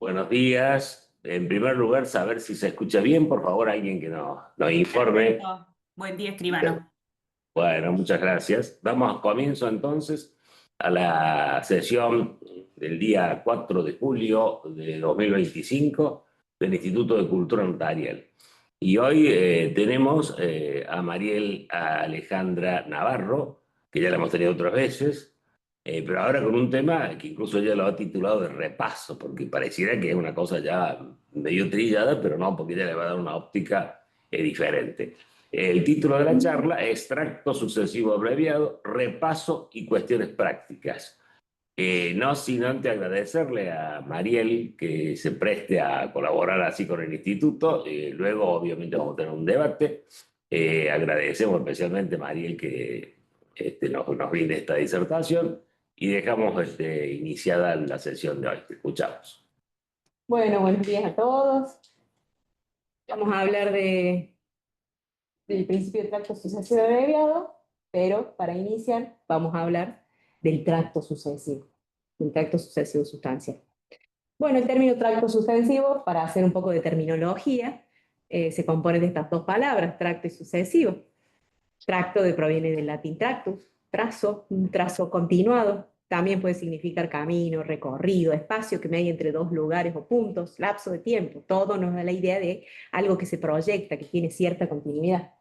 Buenos días. En primer lugar, saber si se escucha bien, por favor, alguien que nos informe. Perfecto. Buen día, escribano. Bueno, muchas gracias. Damos comienzo entonces a la sesión del día 4 de julio de 2025 del Instituto de Cultura Notarial. Y hoy tenemos a Mariel Alejandra Navarro, que ya la hemos tenido otras veces, pero ahora con un tema que incluso ella lo ha titulado de repaso, porque pareciera que es una cosa ya medio trillada, pero no, porque ella le va a dar una óptica diferente. El título de la charla es Tracto sucesivo abreviado, repaso y cuestiones prácticas. No sin antes agradecerle a Mariel que se preste a colaborar así con el instituto. Luego, obviamente, vamos a tener un debate. Agradecemos especialmente a Mariel que nos brinde esta disertación y dejamos iniciada la sesión de hoy. Te escuchamos. Bueno, buenos días a todos. Vamos a hablar del principio del tracto sucesivo abreviado, pero para iniciar vamos a hablar del tracto sucesivo sustancial. Bueno, el término tracto sucesivo, para hacer un poco de terminología, se compone de estas dos palabras, tracto y sucesivo. Tracto proviene del latín tractus, trazo, un trazo continuado. También puede significar camino, recorrido, espacio que media entre dos lugares o puntos, lapso de tiempo. Todo nos da la idea de algo que se proyecta, que tiene cierta continuidad.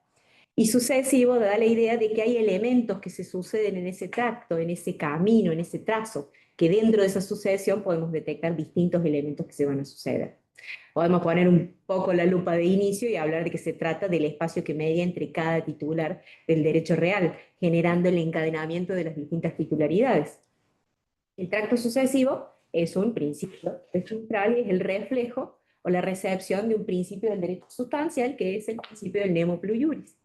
Y sucesivo da la idea de que hay elementos que se suceden en ese tracto, en ese camino, en ese trazo, que dentro de esa sucesión podemos detectar distintos elementos que se van a suceder. Podemos poner un poco la lupa de inicio y hablar de que se trata del espacio que media entre cada titular del derecho real, generando el encadenamiento de las distintas titularidades. El tracto sucesivo es un principio registral y es el reflejo o la recepción de un principio del derecho sustancial, que es el principio del nemo plus iuris.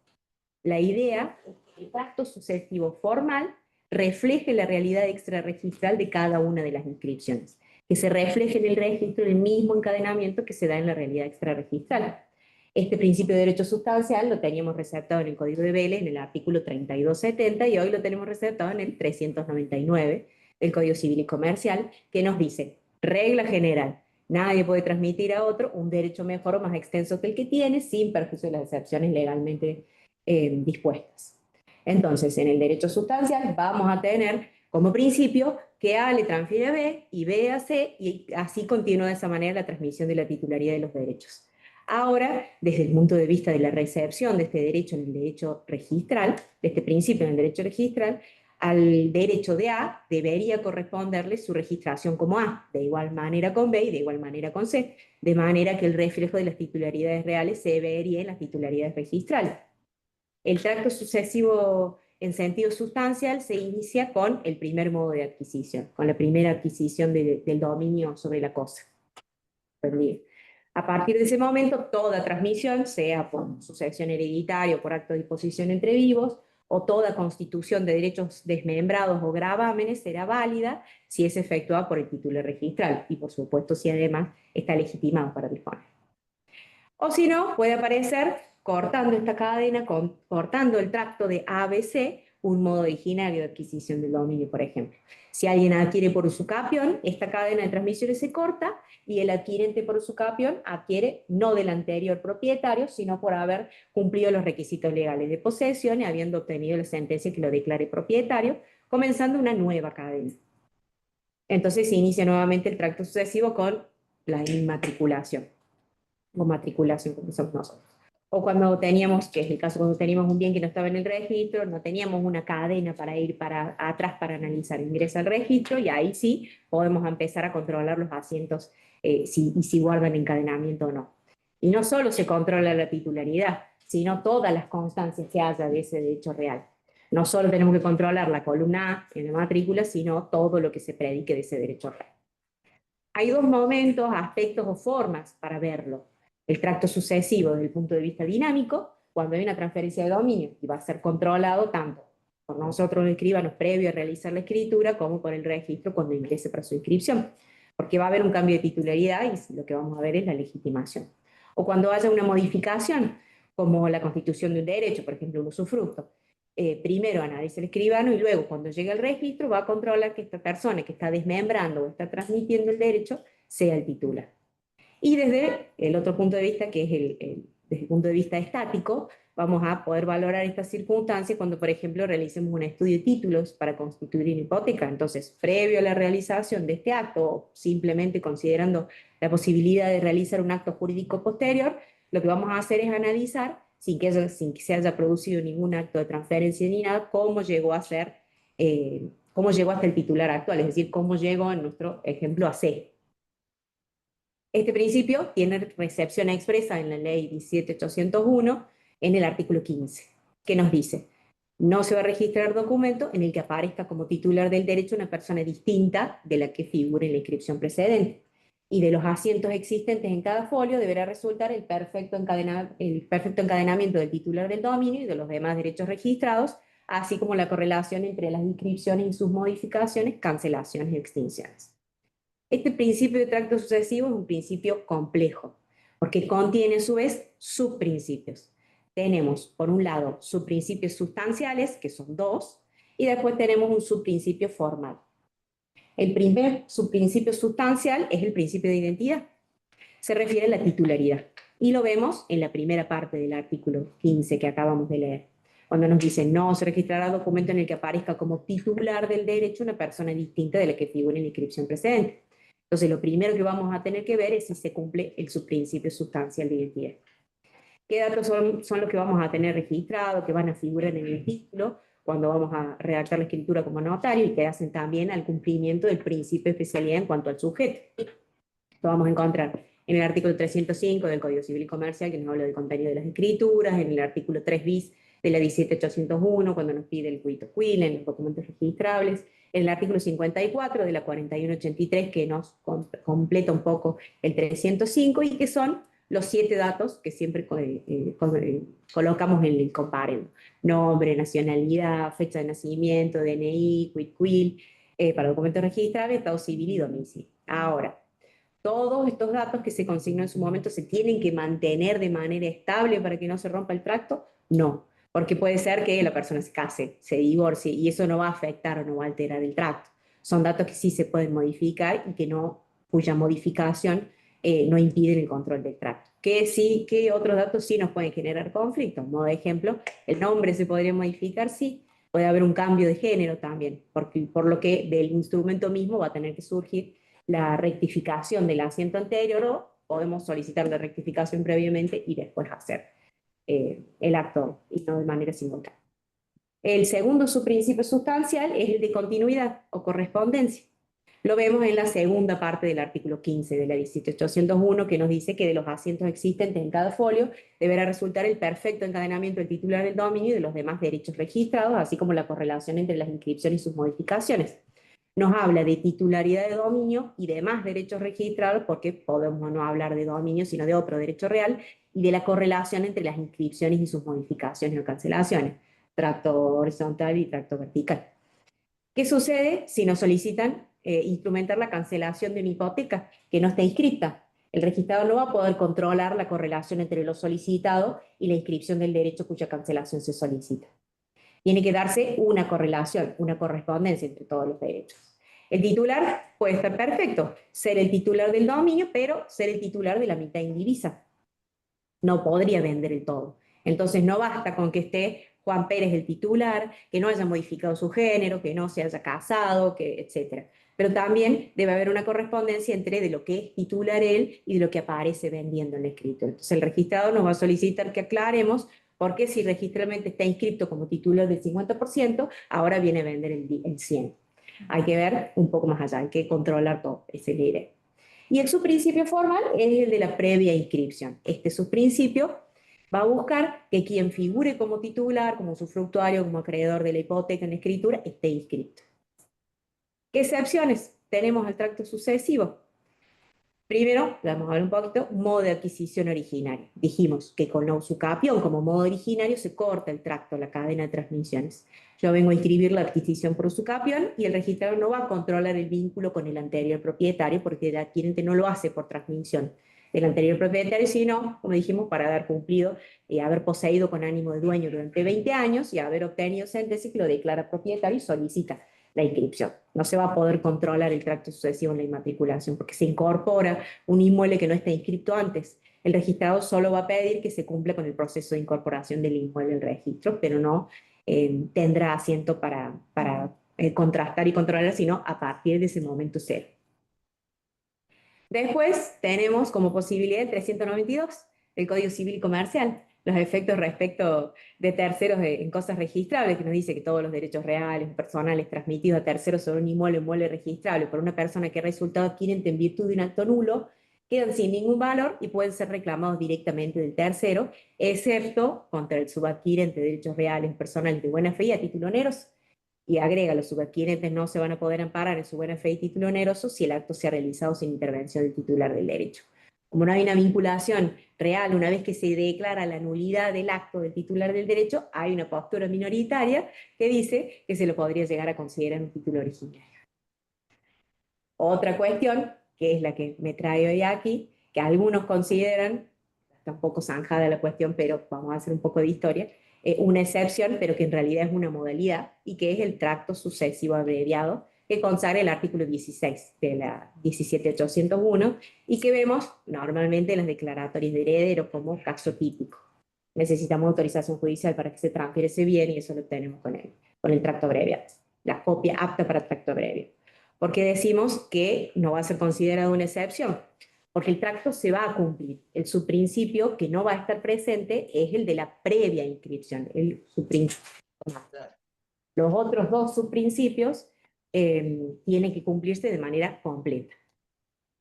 La idea es que el tracto sucesivo formal refleje la realidad extrarregistral de cada una de las inscripciones, que se refleje en el registro el mismo encadenamiento que se da en la realidad extrarregistral. Este principio de derecho sustancial lo teníamos receptado en el Código de Vélez, en el artículo 3270, y hoy lo tenemos receptado en el 399 del Código Civil y Comercial, que nos dice, regla general, nadie puede transmitir a otro un derecho mejor o más extenso que el que tiene, sin perjuicio de las excepciones legalmente dispuestas. Entonces, en el derecho sustancial vamos a tener como principio que A le transfiere a B y B a C, y así continúa de esa manera la transmisión de la titularidad de los derechos. Ahora, desde el punto de vista de la recepción de este derecho en el derecho registral, de este principio en el derecho registral, al derecho de A debería corresponderle su registración como A, de igual manera con B y de igual manera con C, de manera que el reflejo de las titularidades reales se vería en las titularidades registrales. El tracto sucesivo en sentido sustancial se inicia con el primer modo de adquisición, con la primera adquisición del dominio sobre la cosa. A partir de ese momento, toda transmisión, sea por sucesión hereditaria o por acto de disposición entre vivos, o toda constitución de derechos desmembrados o gravámenes será válida si es efectuada por el título registral y, por supuesto, si además está legitimado para disponer. O si no, puede aparecer cortando esta cadena, cortando el tracto de ABC, un modo originario de adquisición del dominio, por ejemplo. Si alguien adquiere por usucapión, esta cadena de transmisiones se corta y el adquirente por usucapión adquiere no del anterior propietario, sino por haber cumplido los requisitos legales de posesión y habiendo obtenido la sentencia que lo declare propietario, comenzando una nueva cadena. Entonces se inicia nuevamente el tracto sucesivo con la inmatriculación, o matriculación como somos nosotros. O cuando teníamos, que es el caso cuando teníamos un bien que no estaba en el registro, no teníamos una cadena para ir para atrás para analizar, ingresa al registro y ahí sí podemos empezar a controlar los asientos si guardan encadenamiento o no. Y no solo se controla la titularidad, sino todas las constancias que haya de ese derecho real. No solo tenemos que controlar la columna A en la matrícula, sino todo lo que se predique de ese derecho real. Hay dos momentos, aspectos o formas para verlo. El tracto sucesivo desde el punto de vista dinámico, cuando hay una transferencia de dominio y va a ser controlado tanto por nosotros los escribanos previo a realizar la escritura como por el registro cuando ingrese para su inscripción, porque va a haber un cambio de titularidad y lo que vamos a ver es la legitimación. O cuando haya una modificación, como la constitución de un derecho, por ejemplo un usufructo, primero analiza el escribano y luego cuando llegue al registro va a controlar que esta persona que está desmembrando o está transmitiendo el derecho sea el titular. Y desde el otro punto de vista, que es desde el punto de vista estático, vamos a poder valorar estas circunstancias cuando, por ejemplo, realicemos un estudio de títulos para constituir una hipoteca. Entonces, previo a la realización de este acto, o simplemente considerando la posibilidad de realizar un acto jurídico posterior, lo que vamos a hacer es analizar, sin que se haya producido ningún acto de transferencia ni nada, cómo llegó hasta el titular actual, es decir, cómo llegó en nuestro ejemplo a C. Este principio tiene recepción expresa en la ley 17801 en el artículo 15, que nos dice: no se va a registrar documento en el que aparezca como titular del derecho una persona distinta de la que figure en la inscripción precedente. Y de los asientos existentes en cada folio deberá resultar el perfecto encadenamiento del titular del dominio y de los demás derechos registrados, así como la correlación entre las inscripciones y sus modificaciones, cancelaciones y extinciones. Este principio de tracto sucesivo es un principio complejo, porque contiene a su vez subprincipios. Tenemos, por un lado, subprincipios sustanciales, que son 2, y después tenemos un subprincipio formal. El primer subprincipio sustancial es el principio de identidad. Se refiere a la titularidad. Y lo vemos en la primera parte del artículo 15 que acabamos de leer, cuando nos dice: no se registrará documento en el que aparezca como titular del derecho una persona distinta de la que figura en la inscripción precedente. Entonces, lo primero que vamos a tener que ver es si se cumple el subprincipio sustancial de identidad. ¿Qué datos son los que vamos a tener registrados, que van a figurar en el título cuando vamos a redactar la escritura como notario y que hacen también al cumplimiento del principio de especialidad en cuanto al sujeto? Lo vamos a encontrar en el artículo 305 del Código Civil y Comercial, que nos habla del contenido de las escrituras, en el artículo 3 bis de la 17801, cuando nos pide el quid quid en los documentos registrables, en el artículo 54 de la 4183, que nos completa un poco el 305, y que son los 7 datos que siempre colocamos en el comparendo: nombre, nacionalidad, fecha de nacimiento, DNI, quid quid, para documentos registrables, estado civil y domicilio. Ahora, todos estos datos que se consignó en su momento se tienen que mantener de manera estable para que no se rompa el tracto. No, porque puede ser que la persona se case, se divorcie, y eso no va a afectar o no va a alterar el tracto. Son datos que sí se pueden modificar y que cuya modificación no impide el control del tracto. ¿Qué otros datos sí nos pueden generar conflictos? Modo de ejemplo, el nombre se podría modificar, sí. Puede haber un cambio de género también, por lo que del instrumento mismo va a tener que surgir la rectificación del asiento anterior, o podemos solicitar la rectificación previamente y después hacer el acto, y no de manera simultánea. El segundo subprincipio sustancial es el de continuidad o correspondencia. Lo vemos en la segunda parte del artículo 15 de la 17801, que nos dice que de los asientos existentes en cada folio deberá resultar el perfecto encadenamiento del titular del dominio y de los demás derechos registrados, así como la correlación entre las inscripciones y sus modificaciones. Nos habla de titularidad de dominio y demás derechos registrados, porque podemos no hablar de dominio, sino de otro derecho real, y de la correlación entre las inscripciones y sus modificaciones o cancelaciones, tracto horizontal y tracto vertical. ¿Qué sucede si nos solicitan instrumentar la cancelación de una hipoteca que no está inscripta? El registrador no va a poder controlar la correlación entre lo solicitado y la inscripción del derecho cuya cancelación se solicita. Tiene que darse una correlación, una correspondencia entre todos los derechos. El titular puede estar perfecto, ser el titular del dominio, pero ser el titular de la mitad indivisa. No podría vender el todo. Entonces no basta con que esté Juan Pérez el titular, que no haya modificado su género, que no se haya casado, etc. Pero también debe haber una correspondencia entre de lo que es titular él y de lo que aparece vendiendo en el escrito. Entonces el registrador nos va a solicitar que aclaremos porque si registralmente está inscrito como titular del 50%, ahora viene a vender el 100%. Hay que ver un poco más allá, hay que controlar todo ese nivel. Y el subprincipio formal es el de la previa inscripción. Este subprincipio va a buscar que quien figure como titular, como usufructuario, como acreedor de la hipoteca en escritura, esté inscrito. ¿Qué excepciones tenemos al tracto sucesivo? Primero, vamos a hablar un poquito, modo de adquisición originaria. Dijimos que con la usucapión como modo originario se corta el tracto, la cadena de transmisiones. Yo vengo a inscribir la adquisición por usucapión y el registrador no va a controlar el vínculo con el anterior propietario porque el adquirente no lo hace por transmisión, del anterior propietario, sino, como dijimos, para haber cumplido y haber poseído con ánimo de dueño durante 20 años y haber obtenido sentencia que lo declara propietario y solicita la inscripción. No se va a poder controlar el tracto sucesivo en la inmatriculación porque se incorpora un inmueble que no está inscrito antes. El registrador solo va a pedir que se cumpla con el proceso de incorporación del inmueble al registro, pero no tendrá asiento para contrastar y controlar, sino a partir de ese momento cero. Después tenemos como posibilidad el 392 del Código Civil y Comercial, los efectos respecto de terceros en cosas registrables, que nos dice que todos los derechos reales o personales transmitidos a terceros sobre un inmueble registrable por una persona que ha resultado adquirente en virtud de un acto nulo, quedan sin ningún valor y pueden ser reclamados directamente del tercero, excepto contra el subadquirente de derechos reales o personales de buena fe y a título oneroso. Y agrega, los subadquirentes no se van a poder amparar en su buena fe y título oneroso si el acto se ha realizado sin intervención del titular del derecho. Como no hay una vinculación real, una vez que se declara la nulidad del acto del titular del derecho, hay una postura minoritaria que dice que se lo podría llegar a considerar un título originario. Otra cuestión, que es la que me trae hoy aquí, que algunos consideran, está un poco zanjada la cuestión, pero vamos a hacer un poco de historia, una excepción, pero que en realidad es una modalidad, y que es el tracto sucesivo abreviado, que consagra el artículo 16 de la 17.801, y que vemos normalmente en las declaratorias de herederos como caso típico. Necesitamos autorización judicial para que se transfiera ese bien, y eso lo tenemos con el tracto abreviado, la copia apta para tracto abreviado. ¿Por qué decimos que no va a ser considerado una excepción? Porque el tracto se va a cumplir. El subprincipio que no va a estar presente es el de la previa inscripción, el subprincipio. Los otros dos subprincipios tienen que cumplirse de manera completa.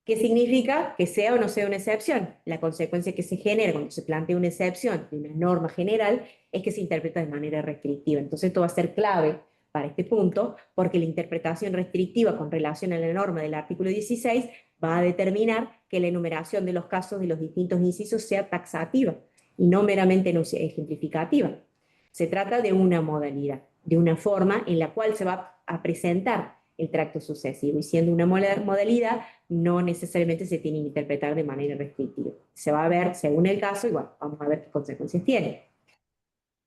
¿Qué significa que sea o no sea una excepción? La consecuencia que se genera cuando se plantea una excepción de una norma general es que se interpreta de manera restrictiva. Entonces esto va a ser clave para este punto, porque la interpretación restrictiva con relación a la norma del artículo 16 va a determinar que la enumeración de los casos de los distintos incisos sea taxativa y no meramente ejemplificativa. Se trata de una modalidad, de una forma en la cual se va a presentar el tracto sucesivo, y siendo una modalidad, no necesariamente se tiene que interpretar de manera restrictiva. Se va a ver según el caso y bueno, vamos a ver qué consecuencias tiene.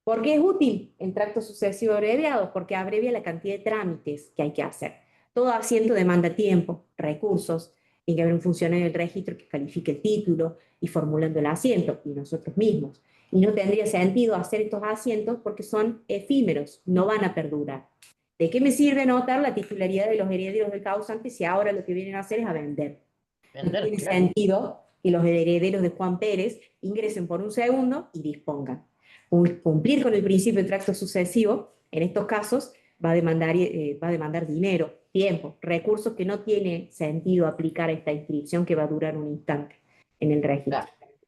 ¿Por qué es útil el tracto sucesivo abreviado? Porque abrevia la cantidad de trámites que hay que hacer. Todo asiento demanda tiempo, recursos, tiene que haber un funcionario del registro que califique el título y formulando el asiento, y nosotros mismos. Y no tendría sentido hacer estos asientos porque son efímeros, no van a perdurar. ¿De qué me sirve anotar la titularidad de los herederos del causante si ahora lo que vienen a hacer es a vender? No tiene sentido que los herederos de Juan Pérez ingresen por un segundo y dispongan. Cumplir con el principio de tracto sucesivo, en estos casos, va a demandar dinero, tiempo, recursos que no tiene sentido aplicar a esta inscripción que va a durar un instante en el registro.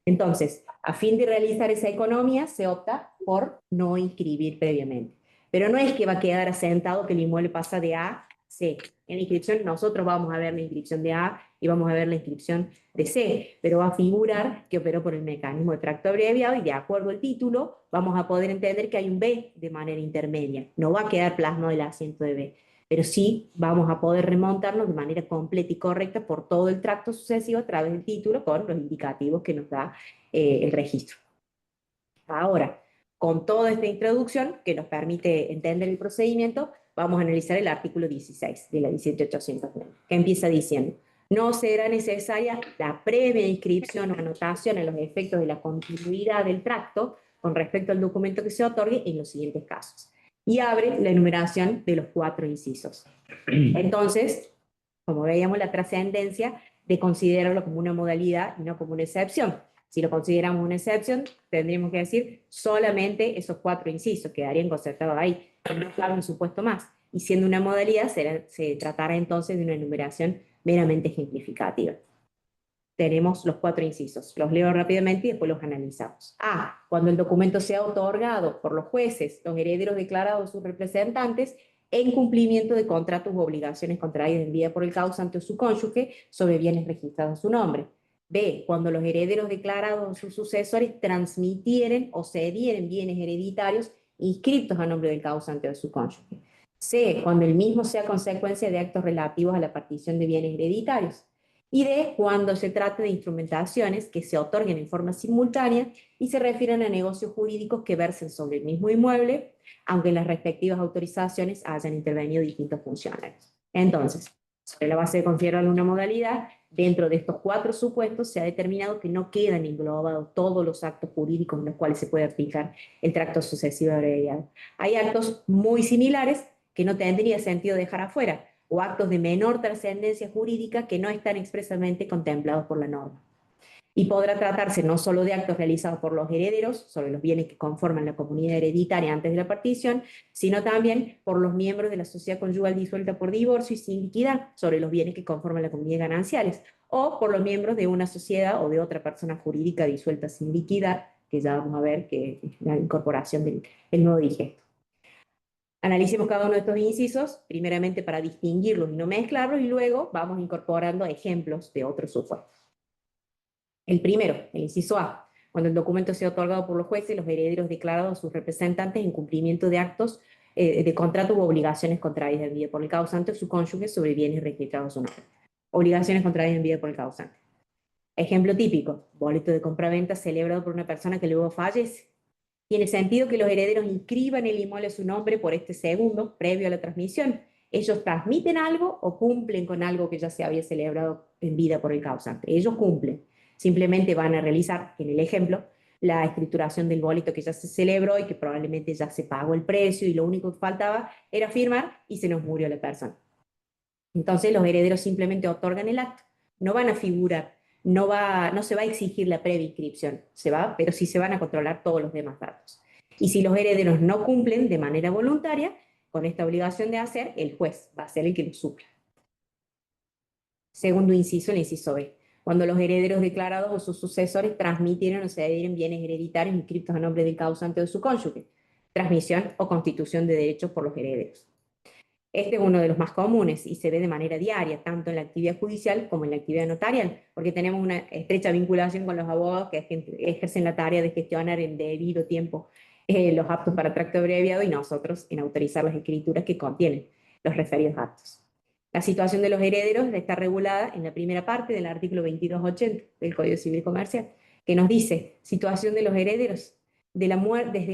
Entonces, a fin de realizar esa economía, se opta por no inscribir previamente. Pero no es que va a quedar asentado que el inmueble pasa de A a C. En la inscripción nosotros vamos a ver la inscripción de A y vamos a ver la inscripción de C, pero va a figurar que operó por el mecanismo de tracto abreviado y de acuerdo al título vamos a poder entender que hay un B de manera intermedia. No va a quedar plasmado el asiento de B, pero sí vamos a poder remontarnos de manera completa y correcta por todo el tracto sucesivo a través del título con los indicativos que nos da el registro. Ahora, con toda esta introducción que nos permite entender el procedimiento, vamos a analizar el artículo 16 de la 17.809, que empieza diciendo: no será necesaria la previa inscripción o anotación en los efectos de la continuidad del tracto con respecto al documento que se otorgue en los siguientes casos. Y abre la enumeración de los 4 incisos. Entonces, como veíamos, la trascendencia de considerarlo como una modalidad y no como una excepción. Si lo consideramos una excepción, tendríamos que decir solamente esos 4 incisos quedarían concertados ahí, pero no cabe un supuesto más. Y siendo una modalidad, se tratará entonces de una enumeración meramente ejemplificativa. Tenemos los 4 incisos. Los leo rápidamente y después los analizamos. A. Cuando el documento sea otorgado por los jueces, los herederos declarados o sus representantes, en cumplimiento de contratos u obligaciones contraídas en vida por el causante o su cónyuge sobre bienes registrados a su nombre. B. Cuando los herederos declarados o sus sucesores transmitieren o cedieren bienes hereditarios inscritos a nombre del causante o de su cónyuge. C. Cuando el mismo sea consecuencia de actos relativos a la partición de bienes hereditarios. Y D, cuando se trate de instrumentaciones que se otorguen en forma simultánea y se refieren a negocios jurídicos que versen sobre el mismo inmueble, aunque en las respectivas autorizaciones hayan intervenido distintos funcionarios. Entonces, sobre la base de considerar una modalidad, dentro de estos 4 supuestos se ha determinado que no quedan englobados todos los actos jurídicos en los cuales se puede aplicar el tracto sucesivo abreviado. Hay actos muy similares que no tendría sentido dejar afuera, o actos de menor trascendencia jurídica que no están expresamente contemplados por la norma. Y podrá tratarse no solo de actos realizados por los herederos sobre los bienes que conforman la comunidad hereditaria antes de la partición, sino también por los miembros de la sociedad conyugal disuelta por divorcio y sin liquidar sobre los bienes que conforman la comunidad gananciales, o por los miembros de una sociedad o de otra persona jurídica disuelta sin liquidar, que ya vamos a ver que es la incorporación del nuevo digesto. Analicemos cada uno de estos incisos, primeramente para distinguirlos y no mezclarlos, y luego vamos incorporando ejemplos de otros supuestos. El primero, el inciso A, cuando el documento sea otorgado por los jueces, los herederos declarados a sus representantes en cumplimiento de actos de contrato u obligaciones contraídas en vida por el causante o su cónyuge sobre bienes registrados a su nombre. Obligaciones contraídas en vida por el causante. Ejemplo típico, boleto de compraventa celebrado por una persona que luego fallece. Tiene sentido que los herederos inscriban el inmueble a su nombre por este segundo, previo a la transmisión. Ellos transmiten algo o cumplen con algo que ya se había celebrado en vida por el causante. Ellos cumplen. Simplemente van a realizar, en el ejemplo, la escrituración del boleto que ya se celebró y que probablemente ya se pagó el precio y lo único que faltaba era firmar y se nos murió la persona. Entonces los herederos simplemente otorgan el acto. No van a figurar, no se va a exigir la previa inscripción, pero sí se van a controlar todos los demás datos. Y si los herederos no cumplen de manera voluntaria con esta obligación de hacer, el juez va a ser el que lo supla. Segundo inciso, el inciso B. Cuando los herederos declarados o sus sucesores transmitieron o cedieron bienes hereditarios inscritos a nombre del causante o de su cónyuge. Transmisión o constitución de derechos por los herederos. Este es uno de los más comunes y se ve de manera diaria, tanto en la actividad judicial como en la actividad notarial, porque tenemos una estrecha vinculación con los abogados que ejercen la tarea de gestionar en debido tiempo los actos para tracto abreviado y nosotros en autorizar las escrituras que contienen los referidos actos. La situación de los herederos está regulada en la primera parte del artículo 2280 del Código Civil Comercial, que nos dice, situación de los herederos. Desde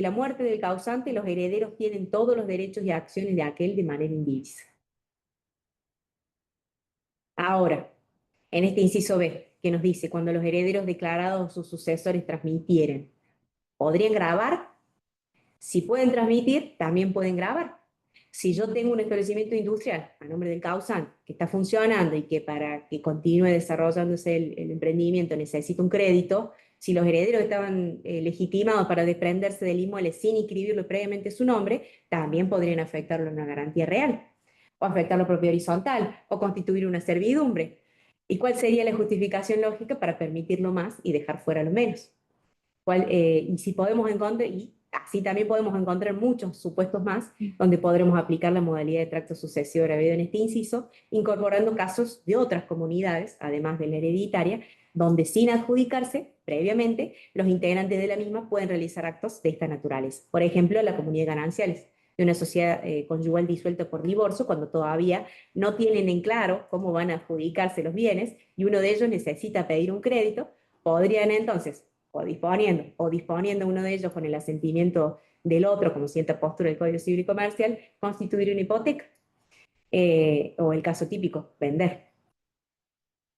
la muerte del causante, los herederos tienen todos los derechos y acciones de aquel de manera indivisa. Ahora, en este inciso B, que nos dice, cuando los herederos declarados o sus sucesores transmitieran, ¿podrían grabar? Si pueden transmitir, también pueden grabar. Si yo tengo un establecimiento industrial a nombre del causante que está funcionando y que para que continúe desarrollándose el emprendimiento necesita un crédito, si los herederos estaban legitimados para desprenderse del inmueble sin inscribirlo previamente su nombre, también podrían afectarlo en una garantía real, o afectar la propiedad horizontal, o constituir una servidumbre. ¿Y cuál sería la justificación lógica para permitirlo más y dejar fuera lo menos? Y si podemos encontrar, y así también podemos encontrar muchos supuestos más, donde podremos aplicar la modalidad de tracto sucesivo abreviado en este inciso, incorporando casos de otras comunidades, además de la hereditaria, donde sin adjudicarse previamente, los integrantes de la misma pueden realizar actos de esta naturaleza. Por ejemplo, la comunidad de gananciales de una sociedad conyugal disuelta por divorcio, cuando todavía no tienen en claro cómo van a adjudicarse los bienes, y uno de ellos necesita pedir un crédito, podrían entonces disponiendo uno de ellos con el asentimiento del otro, como sienta postura del Código Civil y Comercial, constituir una hipoteca. O el caso típico, vender.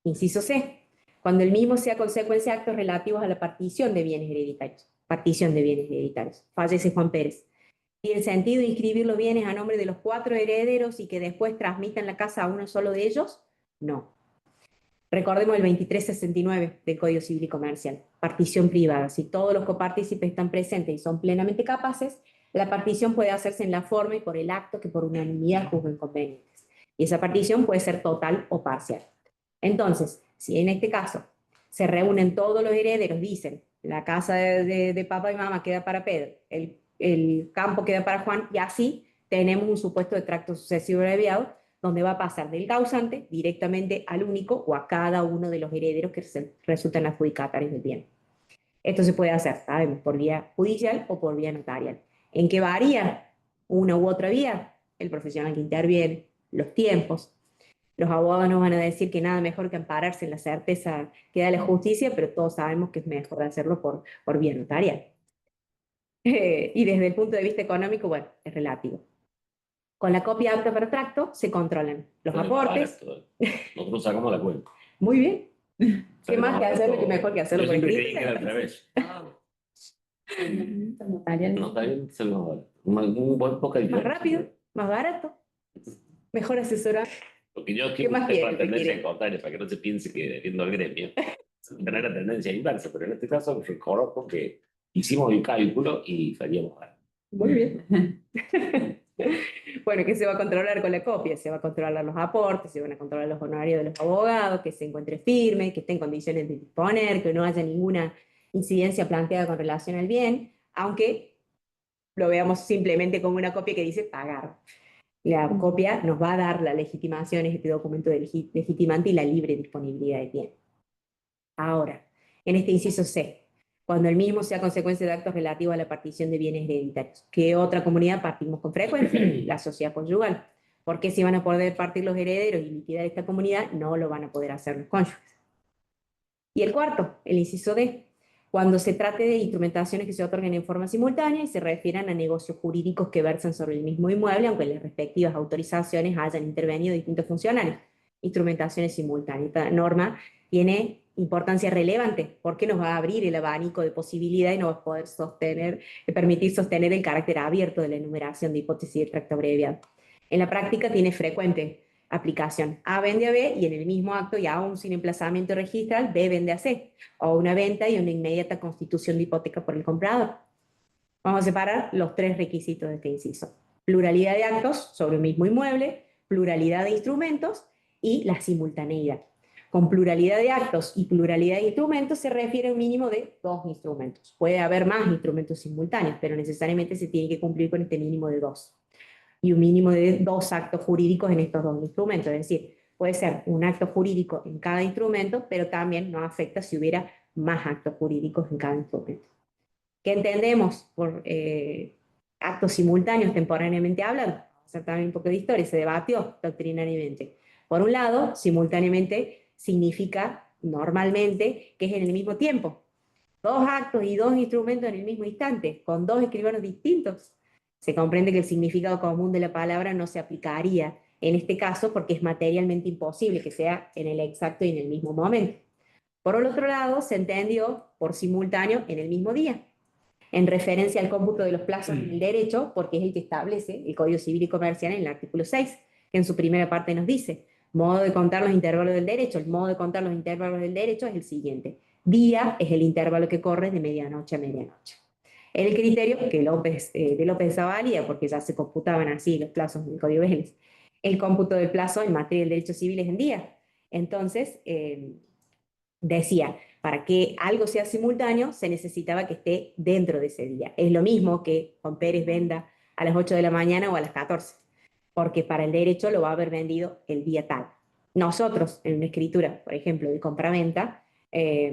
Inciso C, cuando el mismo sea consecuencia de actos relativos a la partición de bienes hereditarios. Partición de bienes hereditarios. Fallece Juan Pérez. ¿Tiene sentido inscribir los bienes a nombre de los 4 herederos y que después transmitan la casa a uno solo de ellos? No. Recordemos el 2369 del Código Civil y Comercial, partición privada. Si todos los copartícipes están presentes y son plenamente capaces, la partición puede hacerse en la forma y por el acto que por unanimidad juzguen convenientes. Y esa partición puede ser total o parcial. Entonces, si en este caso se reúnen todos los herederos, dicen, la casa de papá y mamá queda para Pedro, el campo queda para Juan, y así tenemos un supuesto de tracto sucesivo abreviado, donde va a pasar del causante directamente al único o a cada uno de los herederos que resultan adjudicatarios del bien. Esto se puede hacer, sabemos, por vía judicial o por vía notarial. ¿En qué varía una u otra vía? El profesional que interviene, los tiempos. Los abogados nos van a decir que nada mejor que ampararse en la certeza que da la justicia, pero todos sabemos que es mejor hacerlo por vía notarial. Y desde el punto de vista económico, bueno, es relativo. Con la copia apta para tracto se controlan los aportes. Nosotros sacamos la cuenta. Muy bien. ¿Qué Sale más que barato. hacerlo? Que mejor que hacerlo Yo por siempre escrito. creí que era al revés. Notarial. No, está bien, se lo un buen poca Más diferencia. rápido, más barato, mejor asesorado. Porque yo ¿Qué quiero más usted quiere, para la tendencia quiere? contraria, para que no se piense que defiendo al gremio. Tener la tendencia inversa, pero en este caso reconozco que hicimos el cálculo y salíamos mal. Muy bien. Bueno, ¿qué se va a controlar con la copia? Se va a controlar los aportes, se van a controlar los honorarios de los abogados, que se encuentre firme, que esté en condiciones de disponer, que no haya ninguna incidencia planteada con relación al bien, aunque lo veamos simplemente como una copia que dice pagar. La copia nos va a dar la legitimación, es este documento legitimante y la libre disponibilidad de bien. Ahora, en este inciso C, cuando el mismo sea consecuencia de actos relativos a la partición de bienes hereditarios. ¿Qué otra comunidad partimos con frecuencia? La sociedad conyugal. ¿Por qué si van a poder partir los herederos y liquidar esta comunidad, no lo van a poder hacer los cónyuges? Y el cuarto, el inciso D, cuando se trate de instrumentaciones que se otorguen en forma simultánea y se refieran a negocios jurídicos que versan sobre el mismo inmueble, aunque en las respectivas autorizaciones hayan intervenido distintos funcionarios. Instrumentaciones simultáneas. Esta norma tiene importancia relevante porque nos va a abrir el abanico de posibilidades y nos va a poder permitir sostener el carácter abierto de la enumeración de hipótesis de tracto abreviado. En la práctica tiene frecuente aplicación. A vende a B y en el mismo acto y aún sin emplazamiento registral, B vende a C, o una venta y una inmediata constitución de hipoteca por el comprador. Vamos a separar los tres requisitos de este inciso. Pluralidad de actos sobre un mismo inmueble, pluralidad de instrumentos y la simultaneidad. Con pluralidad de actos y pluralidad de instrumentos se refiere a un mínimo de 2 instrumentos. Puede haber más instrumentos simultáneos, pero necesariamente se tiene que cumplir con este mínimo de 2. Y un mínimo de 2 actos jurídicos en estos 2 instrumentos. Es decir, puede ser un acto jurídico en cada instrumento, pero también no afecta si hubiera más actos jurídicos en cada instrumento. ¿Qué entendemos por actos simultáneos temporalmente hablando? Vamos a hacer también un poco de historia, se debatió doctrinariamente. Por un lado, simultáneamente significa normalmente que es en el mismo tiempo. 2 actos y 2 instrumentos en el mismo instante, con 2 escribanos distintos. Se comprende que el significado común de la palabra no se aplicaría en este caso porque es materialmente imposible que sea en el exacto y en el mismo momento. Por el otro lado, se entendió por simultáneo en el mismo día, en referencia al cómputo de los plazos del derecho, porque es el que establece el Código Civil y Comercial en el artículo 6, que en su primera parte nos dice, modo de contar los intervalos del derecho. El modo de contar los intervalos del derecho es el siguiente. Día es el intervalo que corre de medianoche a medianoche. El criterio que de López Zavalía, porque ya se computaban así los plazos del Código Vélez, el cómputo del plazo en materia del derecho civil es en día. Entonces, decía, para que algo sea simultáneo, se necesitaba que esté dentro de ese día. Es lo mismo que Juan Pérez venda a las 8 de la mañana o a las 14, porque para el derecho lo va a haber vendido el día tal. Nosotros, en una escritura, por ejemplo, de compraventa,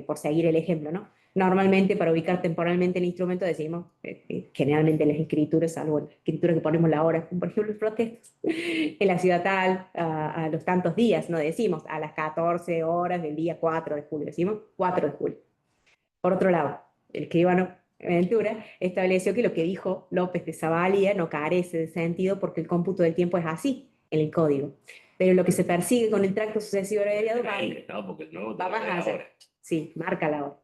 por seguir el ejemplo, ¿no? Normalmente, para ubicar temporalmente el instrumento, decimos, generalmente las escrituras, salvo la escritura que ponemos la hora, como por ejemplo los protestos, en la ciudad tal, a los tantos días, no decimos a las 14 horas del día 4 de julio, decimos 4 de julio. Por otro lado, el escribano Ventura estableció que lo que dijo López de Zavalía no carece de sentido porque el cómputo del tiempo es así en el código. Pero lo que se persigue con el tracto sucesivo abreviado va más allá. Sí, marca la hora.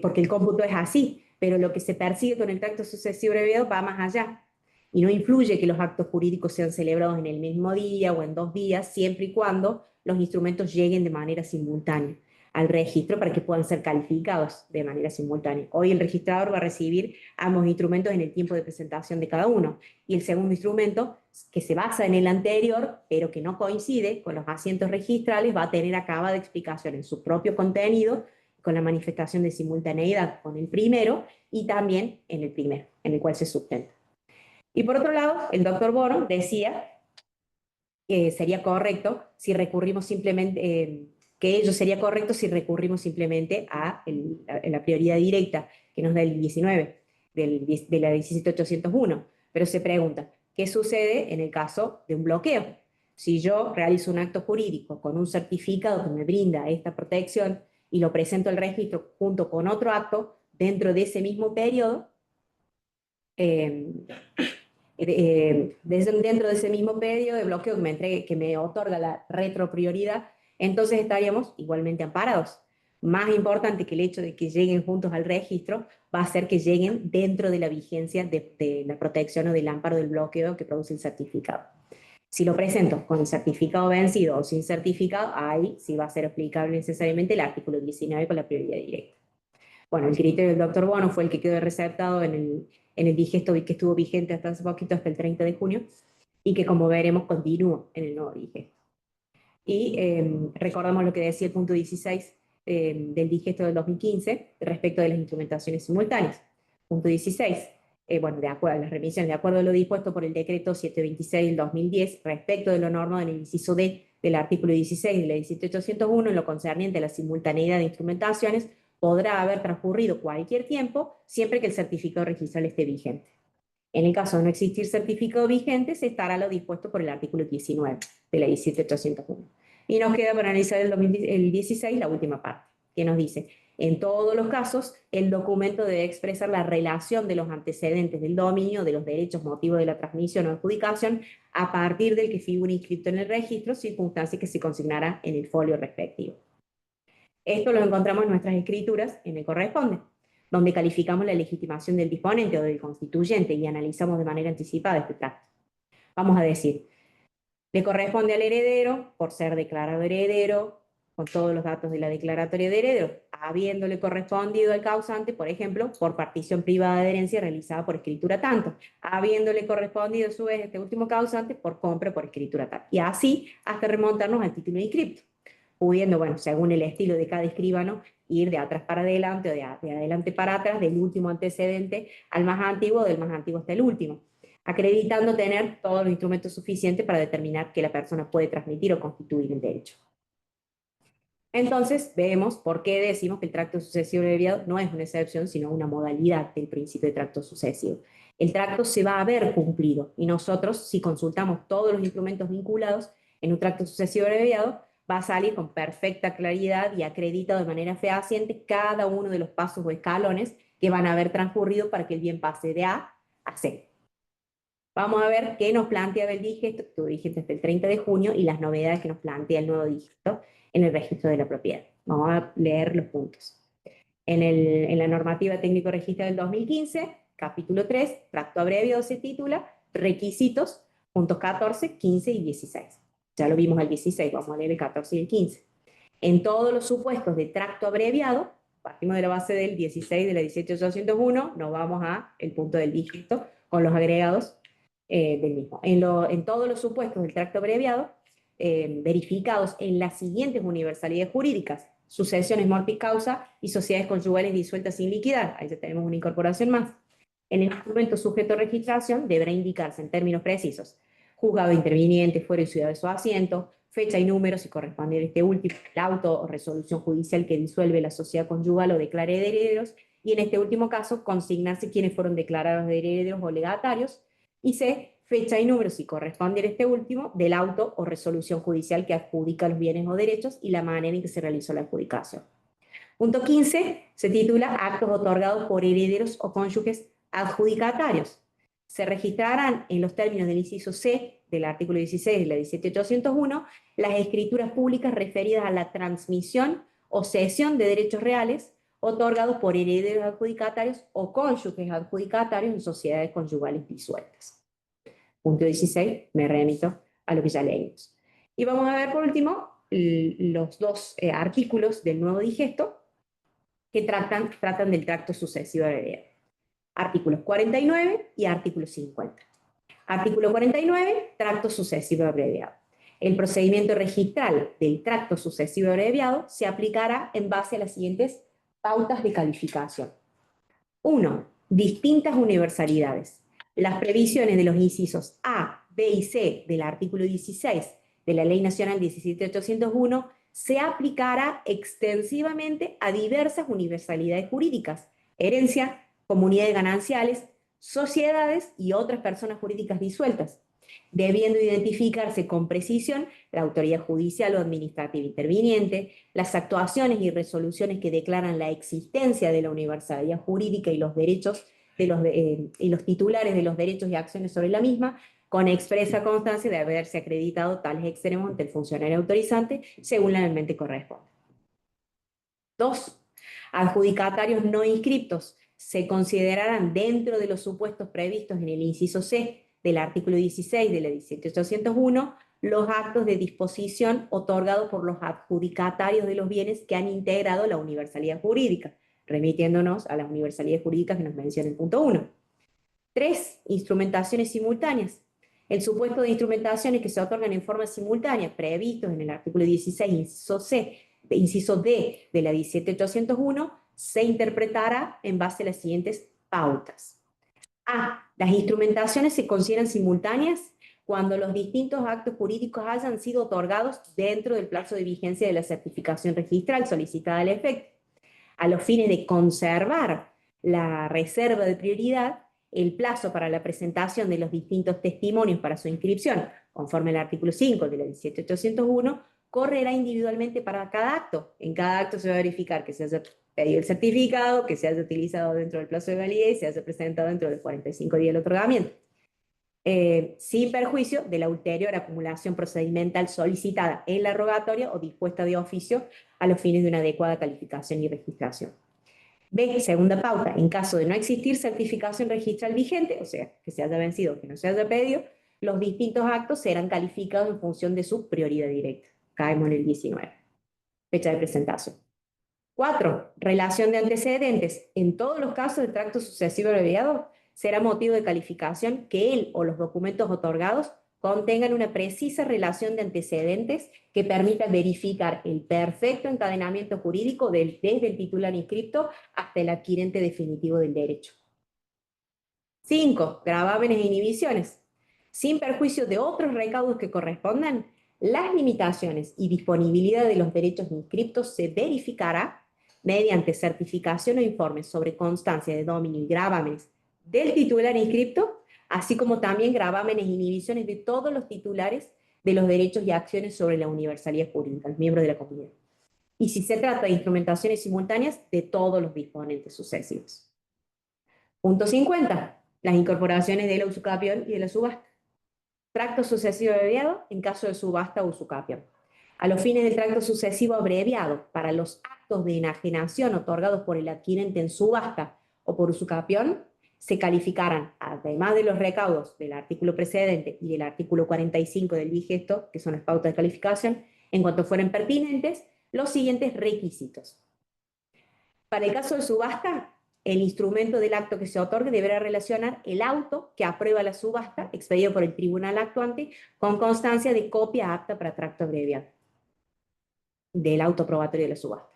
Porque el cómputo es así, pero lo que se persigue con el tracto sucesivo abreviado va más allá y no influye que los actos jurídicos sean celebrados en el mismo día o en 2 días, siempre y cuando los instrumentos lleguen de manera simultánea al registro para que puedan ser calificados de manera simultánea. Hoy el registrador va a recibir ambos instrumentos en el tiempo de presentación de cada uno, y el segundo instrumento, que se basa en el anterior, pero que no coincide con los asientos registrales, va a tener acabada explicación en su propio contenido, con la manifestación de simultaneidad con el primero, y también en el primero, en el cual se sustenta. Y por otro lado, el doctor Bono decía que sería correcto si recurrimos simplemente, que ello sería correcto si recurrimos simplemente a la prioridad directa que nos da el 19 de la 17801. Pero se pregunta, ¿Qué sucede en el caso de un bloqueo? Si yo realizo un acto jurídico con un certificado que me brinda esta protección y lo presento al registro junto con otro acto dentro de ese mismo periodo, dentro de ese mismo periodo de bloqueo que me otorga la retroprioridad, entonces estaríamos igualmente amparados. Más importante que el hecho de que lleguen juntos al registro va a ser que lleguen dentro de la vigencia de la protección o del amparo del bloqueo que produce el certificado. Si lo presento con el certificado vencido o sin certificado, ahí sí va a ser aplicable necesariamente el artículo 19 con la prioridad directa. Bueno, el criterio del doctor Bono fue el que quedó receptado en el digesto que estuvo vigente hasta hace poquito, hasta el 30 de junio, y que como veremos continúa en el nuevo digesto. Y recordamos lo que decía el punto 16 del digesto del 2015 respecto de las instrumentaciones simultáneas. Punto 16. Bueno, de acuerdo a las remisiones, de acuerdo a lo dispuesto por el decreto 726 del 2010 respecto de lo normado en el inciso D del artículo 16 de la 17801 en lo concerniente a la simultaneidad de instrumentaciones, podrá haber transcurrido cualquier tiempo siempre que el certificado registral esté vigente. En el caso de no existir certificado vigente, se estará lo dispuesto por el artículo 19 de la 17801. Y nos queda para analizar el 16 la última parte, que nos dice: en todos los casos, el documento debe expresar la relación de los antecedentes del dominio, de los derechos, motivo de la transmisión o adjudicación, a partir del que figura inscrito en el registro, circunstancia que se consignará en el folio respectivo. Esto lo encontramos en nuestras escrituras en el corresponde, donde calificamos la legitimación del disponente o del constituyente y analizamos de manera anticipada este tracto. Vamos a decir, le corresponde al heredero, por ser declarado heredero, con todos los datos de la declaratoria de heredero, habiéndole correspondido al causante, por ejemplo, por partición privada de herencia realizada por escritura tanto, habiéndole correspondido a su vez este último causante por compra por escritura tanto, y así hasta remontarnos al título inscripto, pudiendo, bueno, según el estilo de cada escribano, ir de atrás para adelante o de adelante para atrás, del último antecedente al más antiguo, del más antiguo hasta el último, acreditando tener todos los instrumentos suficientes para determinar que la persona puede transmitir o constituir el derecho. Entonces, vemos por qué decimos que el tracto sucesivo abreviado no es una excepción, sino una modalidad del principio de tracto sucesivo. El tracto se va a ver cumplido, y nosotros, si consultamos todos los instrumentos vinculados en un tracto sucesivo abreviado, va a salir con perfecta claridad y acreditado de manera fehaciente cada uno de los pasos o escalones que van a haber transcurrido para que el bien pase de A a C. Vamos a ver qué nos plantea el digesto, que estuvo vigente hasta el 30 de junio, y las novedades que nos plantea el nuevo digesto en el registro de la propiedad. Vamos a leer los puntos. En la normativa técnico-registral del 2015, capítulo 3, tracto abreviado se titula Requisitos, puntos 14, 15 y 16. Ya lo vimos al 16, vamos a leer el 14 y el 15. En todos los supuestos de tracto abreviado, partimos de la base del 16 de la 17801, nos vamos al punto del dígito con los agregados del mismo. En todos los supuestos del tracto abreviado, verificados en las siguientes universalidades jurídicas: sucesiones mortis causa y sociedades conyugales disueltas sin liquidar. Ahí ya tenemos una incorporación más. En el instrumento sujeto a registración deberá indicarse en términos precisos: juzgado interviniente, fuero y ciudad de su asiento, fecha y número si corresponde a este último, el auto o resolución judicial que disuelve la sociedad conyugal o declare de herederos, y en este último caso consignarse quienes fueron declarados de herederos o legatarios, y C, fecha y número si corresponde a este último del auto o resolución judicial que adjudica los bienes o derechos y la manera en que se realizó la adjudicación. Punto 15 se titula Actos otorgados por herederos o cónyuges adjudicatarios. Se registrarán en los términos del inciso C del artículo 16 de la 17801 las escrituras públicas referidas a la transmisión o cesión de derechos reales otorgados por herederos adjudicatarios o cónyuges adjudicatarios en sociedades conyugales disueltas. Punto 16, me remito a lo que ya leímos. Y vamos a ver por último los dos artículos del nuevo digesto que tratan del tracto sucesivo abreviado. Artículos 49 y artículo 50. Artículo 49, tracto sucesivo abreviado. El procedimiento registral del tracto sucesivo abreviado se aplicará en base a las siguientes pautas de calificación. 1. Distintas universalidades. Las previsiones de los incisos A, B y C del artículo 16 de la Ley Nacional 17801 se aplicará extensivamente a diversas universalidades jurídicas: herencia, comunidades gananciales, sociedades y otras personas jurídicas disueltas, debiendo identificarse con precisión la autoridad judicial o administrativa interviniente, las actuaciones y resoluciones que declaran la existencia de la universalidad jurídica y los derechos y los titulares de los derechos y acciones sobre la misma, con expresa constancia de haberse acreditado tales extremos ante el funcionario autorizante, según legalmente corresponde. 2. Adjudicatarios no inscriptos se considerarán dentro de los supuestos previstos en el inciso C del artículo 16 de la 17801 los actos de disposición otorgados por los adjudicatarios de los bienes que han integrado la universalidad jurídica, remitiéndonos a las universalidades jurídicas que nos menciona el punto 1. 3. Instrumentaciones simultáneas. El supuesto de instrumentaciones que se otorgan en forma simultánea, previstos en el artículo 16, inciso D de la 17801, se interpretará en base a las siguientes pautas. A. Las instrumentaciones se consideran simultáneas cuando los distintos actos jurídicos hayan sido otorgados dentro del plazo de vigencia de la certificación registral solicitada al efecto. A los fines de conservar la reserva de prioridad, el plazo para la presentación de los distintos testimonios para su inscripción, conforme al artículo 5 de la 17801, correrá individualmente para cada acto. En cada acto se va a verificar que se haya pedido el certificado, que se haya utilizado dentro del plazo de validez y se haya presentado dentro de los 45 días del otorgamiento. Sin perjuicio de la ulterior acumulación procedimental solicitada en la rogatoria o dispuesta de oficio a los fines de una adecuada calificación y registración. B. Segunda pauta. En caso de no existir certificación registral vigente, o sea, que se haya vencido o que no se haya pedido, los distintos actos serán calificados en función de su prioridad directa. Caemos en el 19. Fecha de presentación. 4. Relación de antecedentes. En todos los casos de tracto sucesivo abreviado, será motivo de calificación que él o los documentos otorgados contengan una precisa relación de antecedentes que permita verificar el perfecto encadenamiento jurídico desde el titular inscripto hasta el adquirente definitivo del derecho. 5. Gravámenes e inhibiciones. Sin perjuicio de otros recaudos que correspondan, las limitaciones y disponibilidad de los derechos inscriptos se verificará mediante certificación o informes sobre constancia de dominio y gravámenes del titular inscripto, así como también gravámenes e inhibiciones de todos los titulares de los derechos y acciones sobre la universalidad jurídica, los miembros de la comunidad. Y si se trata de instrumentaciones simultáneas, de todos los disponentes sucesivos. Punto 50. Las incorporaciones de la usucapión y de la subasta. Tracto sucesivo abreviado en caso de subasta o usucapión. A los fines del tracto sucesivo abreviado, para los actos de enajenación otorgados por el adquirente en subasta o por usucapión, se calificarán, además de los recaudos del artículo precedente y del artículo 45 del vigesto, que son las pautas de calificación, en cuanto fueren pertinentes, los siguientes requisitos. Para el caso de subasta, el instrumento del acto que se otorgue deberá relacionar el auto que aprueba la subasta, expedido por el tribunal actuante, con constancia de copia apta para tracto abreviado del auto probatorio de la subasta.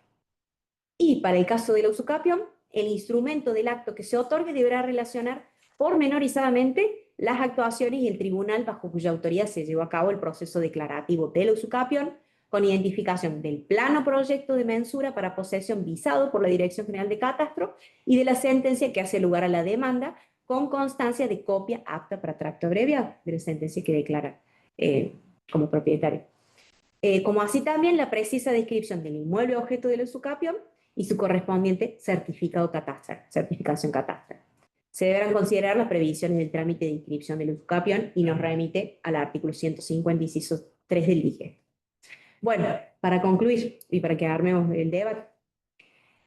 Y para el caso de la usucapión, el instrumento del acto que se otorgue deberá relacionar pormenorizadamente las actuaciones y el tribunal bajo cuya autoridad se llevó a cabo el proceso declarativo de la usucapión, con identificación del plano proyecto de mensura para posesión visado por la Dirección General de Catastro y de la sentencia que hace lugar a la demanda, con constancia de copia apta para tracto abreviado de la sentencia que declara como propietario. Como así también la precisa descripción del inmueble objeto de la usucapión y su correspondiente certificado catastral, certificación catastral. Se deberán considerar las previsiones del trámite de inscripción del usucapión y nos remite al artículo 150, inciso 3 del vigesto. Bueno, para concluir y para que armemos el debate,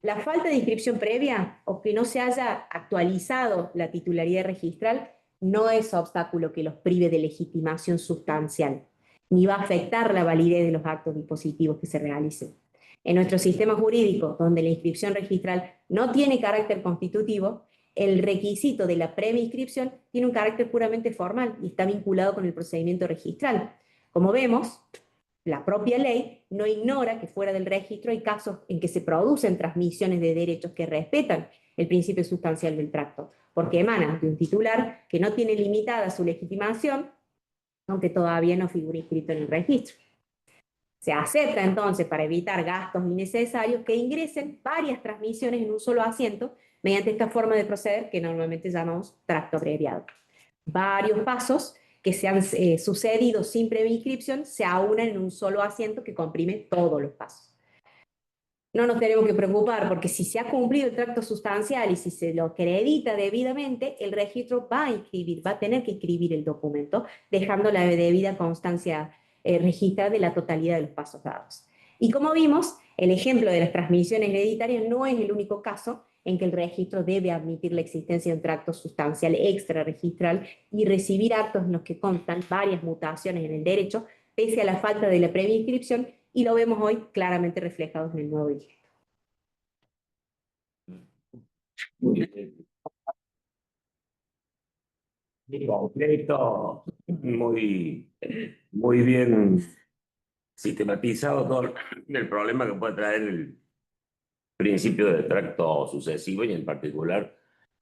la falta de inscripción previa o que no se haya actualizado la titularidad registral no es obstáculo que los prive de legitimación sustancial, ni va a afectar la validez de los actos dispositivos que se realicen. En nuestro sistema jurídico, donde la inscripción registral no tiene carácter constitutivo, el requisito de la previa inscripción tiene un carácter puramente formal y está vinculado con el procedimiento registral. Como vemos, la propia ley no ignora que fuera del registro hay casos en que se producen transmisiones de derechos que respetan el principio sustancial del tracto, porque emanan de un titular que no tiene limitada su legitimación, aunque todavía no figura inscrito en el registro. Se acepta entonces, para evitar gastos innecesarios, que ingresen varias transmisiones en un solo asiento, mediante esta forma de proceder que normalmente llamamos tracto abreviado. Varios pasos que se han sucedido sin previa inscripción se aunan en un solo asiento que comprime todos los pasos. No nos tenemos que preocupar porque si se ha cumplido el tracto sustancial y si se lo acredita debidamente, el registro va a tener que inscribir el documento, dejando la debida constancia registrada de la totalidad de los pasos dados. Y como vimos, el ejemplo de las transmisiones hereditarias no es el único caso en que el registro debe admitir la existencia de un tracto sustancial extrarregistral y recibir actos en los que constan varias mutaciones en el derecho, pese a la falta de la previa inscripción, y lo vemos hoy claramente reflejados en el nuevo dígito. Muy completo, muy bien sistematizado todo el problema que puede traer el principio del tracto sucesivo y en particular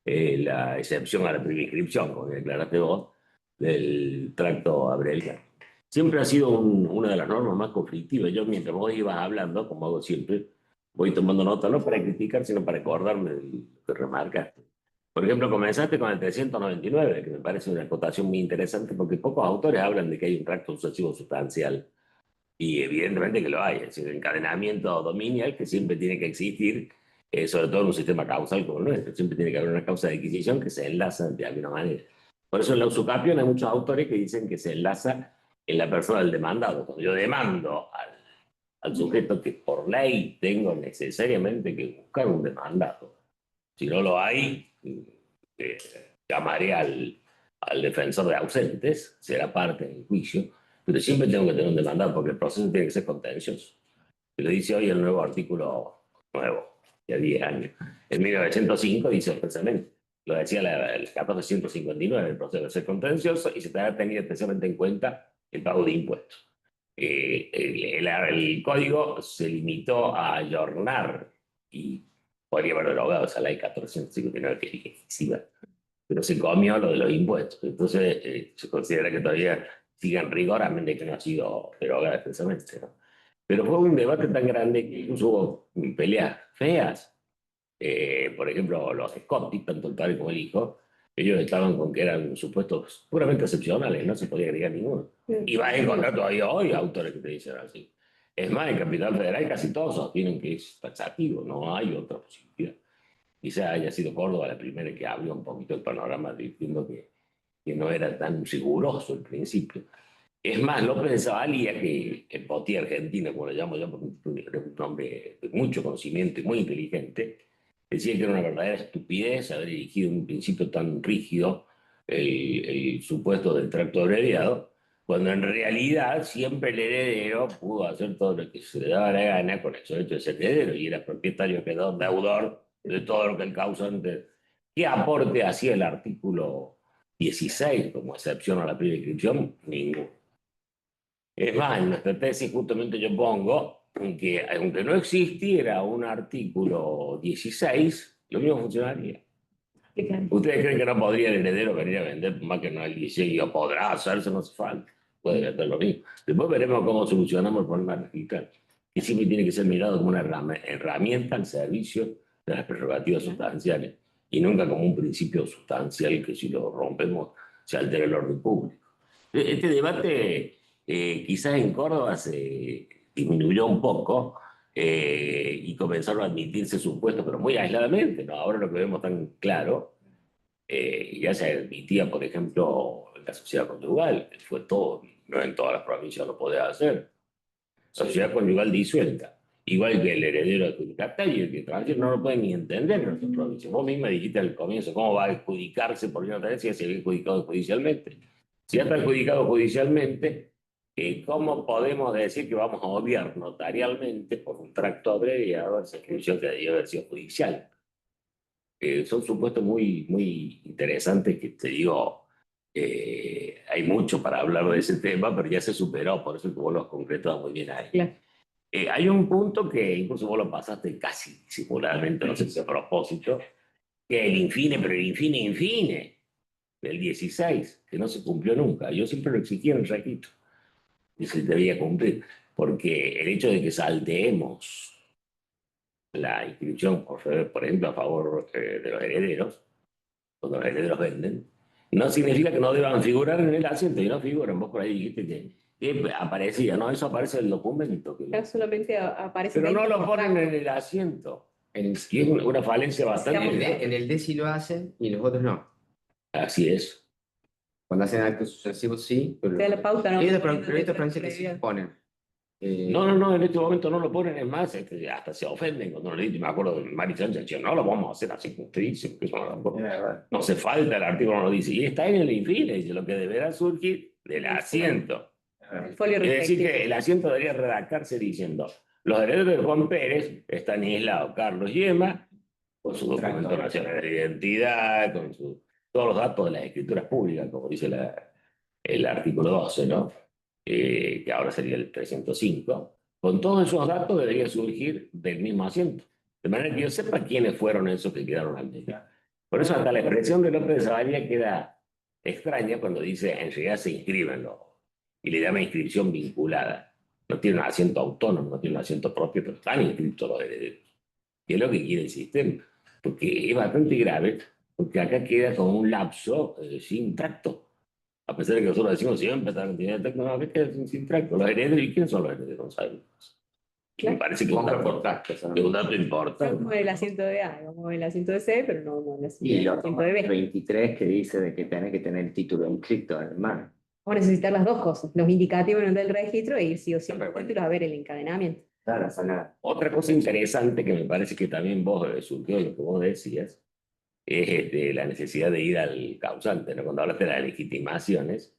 la excepción a la prescripción, como declaraste vos, del tracto abreviado. Siempre ha sido una de las normas más conflictivas. Yo, mientras vos ibas hablando, como hago siempre, voy tomando nota, no para criticar, sino para acordarme de lo que remarcaste. Por ejemplo, comenzaste con el 399, que me parece una acotación muy interesante, porque pocos autores hablan de que hay un tracto sucesivo sustancial. Y evidentemente que lo hay, es decir, el encadenamiento dominial que siempre tiene que existir, sobre todo en un sistema causal como el nuestro. Siempre tiene que haber una causa de adquisición que se enlaza de alguna manera. Por eso en la usucapión hay muchos autores que dicen que se enlaza en la persona del demandado. Cuando yo demando al sujeto que por ley tengo necesariamente que buscar un demandado. Si no lo hay, eh, llamaré al defensor de ausentes, será parte del juicio, pero siempre tengo que tener un demandado porque el proceso tiene que ser contencioso. Se lo dice hoy el nuevo artículo nuevo, ya 10 años. En 1905 dice expresamente, lo decía el 1459, el proceso debe ser contencioso y se tendrá tenido especialmente en cuenta el pago de impuestos. El código se limitó a ayornar y podría haber derogado esa ley 1459 que es excesiva, pero se comió lo de los impuestos. Entonces se considera que todavía sigue en rigor, a menos de que no ha sido derogada expresamente, ¿no? Pero fue un debate tan grande que incluso hubo peleas feas. Por ejemplo, los Scotti, tanto el padre como el hijo, ellos estaban con que eran supuestos puramente excepcionales, no se podía agregar ninguno. Y vas a encontrar todavía hoy autores que te dicen así. Es más, en Capital Federal casi todos sostienen que es taxativo, no hay otra posibilidad. Quizá haya sido Córdoba la primera que abrió un poquito el panorama diciendo que no era tan riguroso el principio. Es más, López de Zavalía, que el Potí argentino, como lo llamo yo, porque es un hombre de mucho conocimiento y muy inteligente, decía que era una verdadera estupidez haber elegido un principio tan rígido el supuesto del tracto abreviado, cuando en realidad siempre el heredero pudo hacer todo lo que se le daba la gana con el hecho de ser heredero y era propietario, quedó deudor de todo lo que el causante. ¿Qué aporte hacía el artículo 16 como excepción a la prescripción? Ninguno. Es más, en nuestra tesis justamente yo pongo que aunque no existiera un artículo 16, lo mismo funcionaría. ¿Ustedes creen que no podría el heredero venir a vender más que no el 16? O podrá hacerse, no hace falta. Puede vender lo mismo. Después veremos cómo solucionamos el problema registral, que siempre tiene que ser mirado como una herramienta al servicio de las prerrogativas sustanciales y nunca como un principio sustancial que si lo rompemos se altera el orden público. Este debate quizás en Córdoba se disminuyó un poco y comenzaron a admitirse supuestos, pero muy aisladamente, ¿no? Ahora lo que vemos tan claro, ya se admitía, por ejemplo, en la sociedad conyugal, fue todo, no en todas las provincias lo podía hacer. Sociedad conyugal disuelta, igual que el heredero adjudicatario y el que transfiere, no lo pueden ni entender en nuestras provincias. Vos misma dijiste al comienzo, ¿cómo va a adjudicarse por una herencia si había adjudicado judicialmente? Si ya está adjudicado judicialmente, ¿cómo podemos decir que vamos a obviar notarialmente por un tracto abreviado esa inscripción que debió haber sido judicial? Son supuestos muy interesantes que te digo, hay mucho para hablar de ese tema, pero ya se superó, por eso que vos lo has concretado muy bien ahí. Claro. Hay un punto que incluso vos lo pasaste casi simuladamente, no sé si a propósito, que es el infine, pero el infine del 16, que no se cumplió nunca. Yo siempre lo exigía en el registro y se debía cumplir, porque el hecho de que salteemos la inscripción, por ejemplo, a favor de los herederos, cuando los herederos venden, no significa que no deban figurar en el asiento, y no figuran. Vos por ahí dijiste que aparecía, no, eso aparece en el documento. Ya solamente aparece Pero no dentro lo del ponen contrato. en el asiento. En, Y es una falencia bastante en grave. el D sí lo hacen y los otros no. Así es. Cuando hacen actos sucesivos sí, pero O sea, la pauta no. hay otros poniendo proyectos dentro franceses que sí del ponen. No, en este momento no lo ponen, es más, hasta se ofenden cuando lo dicen. Me acuerdo de Mari Sánchez, decía, no lo vamos a hacer así como usted dice, porque eso no hace falta, el artículo no lo dice. Y está en el infine, dice lo que deberá surgir del asiento. el folio Es decir, respectivo. que el asiento debería redactarse diciendo, los herederos de Juan Pérez están aislados Carlos y Emma, con su documento nacional de identidad, con todos los datos de las escrituras públicas, como dice el artículo 12, ¿no? Que ahora sería el 305. Con todos esos datos debería surgir del mismo asiento. De manera que yo sepa quiénes fueron esos que quedaron al medio. Por eso hasta la expresión de López de Savaria queda extraña cuando dice, en realidad se inscriben y le llama inscripción vinculada. No tiene un asiento autónomo, no tiene un asiento propio, pero están inscritos los herederos. Que es lo que quiere el sistema. Porque es bastante grave, porque acá queda como un lapso sin tracto. A pesar de que nosotros decimos siempre esta cantidad de tracto, no, a veces sin tracto. Los herederos, ¿y quiénes son los herederos? No sabemos. Me parece que es un dato importante. Como el asiento de A, como el asiento de C, pero no el Y el asiento de B. 23 que dice de que tenés que tener el título inscrito en mano. Vamos a necesitar las dos cosas, los indicativos en el del registro e ir sí o sí Pero bueno. a ver el encadenamiento. Claro, son Otra cosa interesante que me parece que también vos surgió de lo que vos decías es la necesidad de ir al causante, ¿no? Cuando hablaste de las legitimaciones,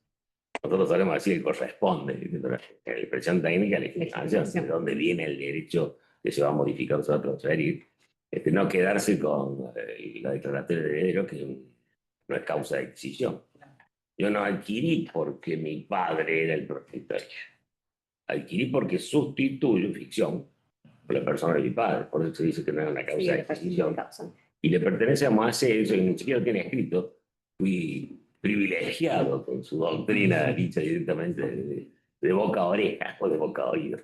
nosotros solemos decir corresponde, la expresión técnica, legitimación, de dónde viene el derecho que se va a modificar o se va a transferir, no quedarse con la declaratoria de heredero, que no es causa de adquisición. Yo no adquirí porque mi padre era el propietario. Adquirí porque sustituyo ficción por la persona de mi padre. Por eso se dice que no es una causa Sí, de la parte adquisición. de causa. Y le pertenece a Moisés, eso ni siquiera lo tiene escrito. Fui privilegiado con su doctrina dicha directamente de boca a oreja o de boca a oído.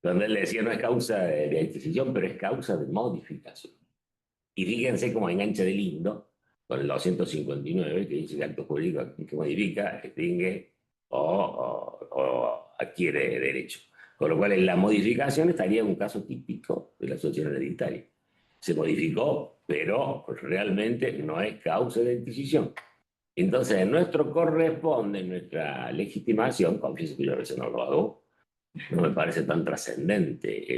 Donde él decía no es causa de adquisición, pero es causa de modificación. Y fíjense cómo engancha de lindo con el 259, que dice que acto jurídico que modifica, extingue o adquiere derecho. Con lo cual, en la modificación estaría un caso típico de la sociedad hereditaria. Se modificó, pero realmente no es causa de adquisición. Entonces, en nuestro corresponde, nuestra legitimación, confieso que yo a veces no lo hago, no me parece tan trascendente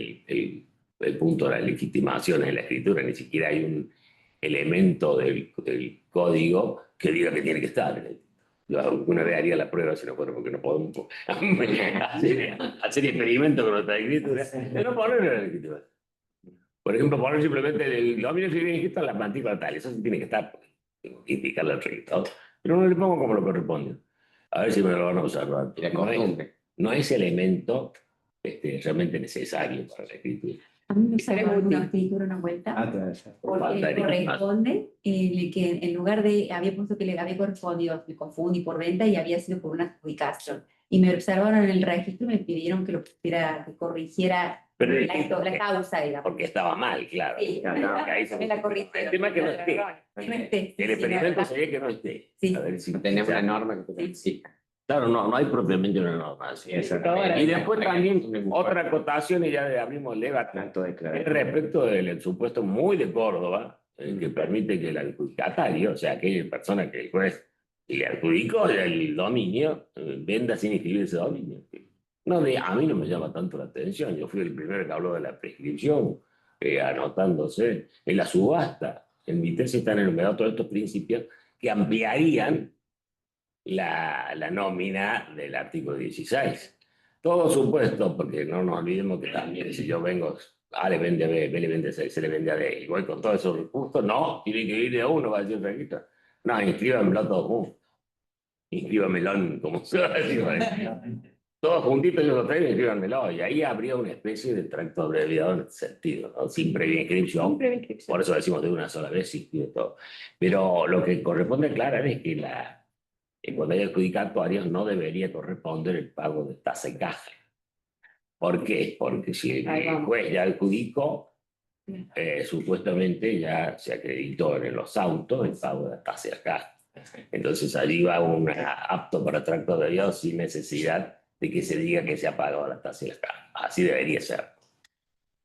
el punto de la legitimación en la escritura, ni siquiera hay un elemento del código que diga que tiene que estar. Yo alguna vez haría la prueba, si no fuera porque no podemos hacer experimentos con nuestra escritura, de no ponerlo en la escritura. Por ejemplo, poner simplemente el dominio civil inscrito en la matrícula tal, eso sí tiene que estar, tengo que indicarle al registrador, pero no le pongo como lo corresponde. A ver si me lo van a usar. ¿No? Y la costumbre. No es elemento realmente necesario para la escritura. A mí me Será salió una útil. escritura una vuelta, claro. porque Faltaría corresponde que en lugar de, había puesto que le había correspondido, me confundí por venta y había sido por una adjudicación. Y me observaron en el registro y me pidieron que lo pusiera, que corrigiera Pero la causa, digamos. porque estaba mal, claro. Sí, Claro, que ahí me la corrigieron. el tema es que no esté. Que no esté. El experimento sería que no esté. Sí. A ver si Tenemos una norma que sí. Claro, no hay propiamente una norma. Sí. Y después también otra acotación, y ya abrimos el debate, Acto es declaratorio. respecto del supuesto muy de Córdoba, que permite que el adjudicatario, o sea, aquella persona que el juez le adjudicó el dominio, venda sin inscribir ese dominio. No, a mí no me llama tanto la atención. Yo fui el primero que habló de la prescripción, anotándose en la subasta. En mi tesis están enumerados todos estos principios que ampliarían la nómina del artículo 16. Todo supuesto, porque no nos olvidemos que también si yo vengo, A le vende a B, B le vende a C, C le vende a D, y voy con todos esos recursos, no, tiene que ir de a uno, va a decir el registro. No, inscríbanmelo todos juntos. Inscríbanmelo como se va a decir. Todos juntitos yo lo traigo, inscríbanmelo. Y ahí habría una especie de tracto abreviado en ese sentido, ¿no? Sin previa inscripción. Sin previa inscripción. Por eso decimos de una sola vez, sí, de todo. Pero lo que corresponde aclarar es que cuando hay adjudicatarios no debería corresponder el pago de tasa y caja. ¿Por qué? Porque si el juez ya adjudicó, supuestamente ya se acreditó en los autos el pago de la tasa de acá. Entonces allí va un apto para tracto de Dios sin necesidad de que se diga que se ha pagado la tasa de acá. Así debería ser.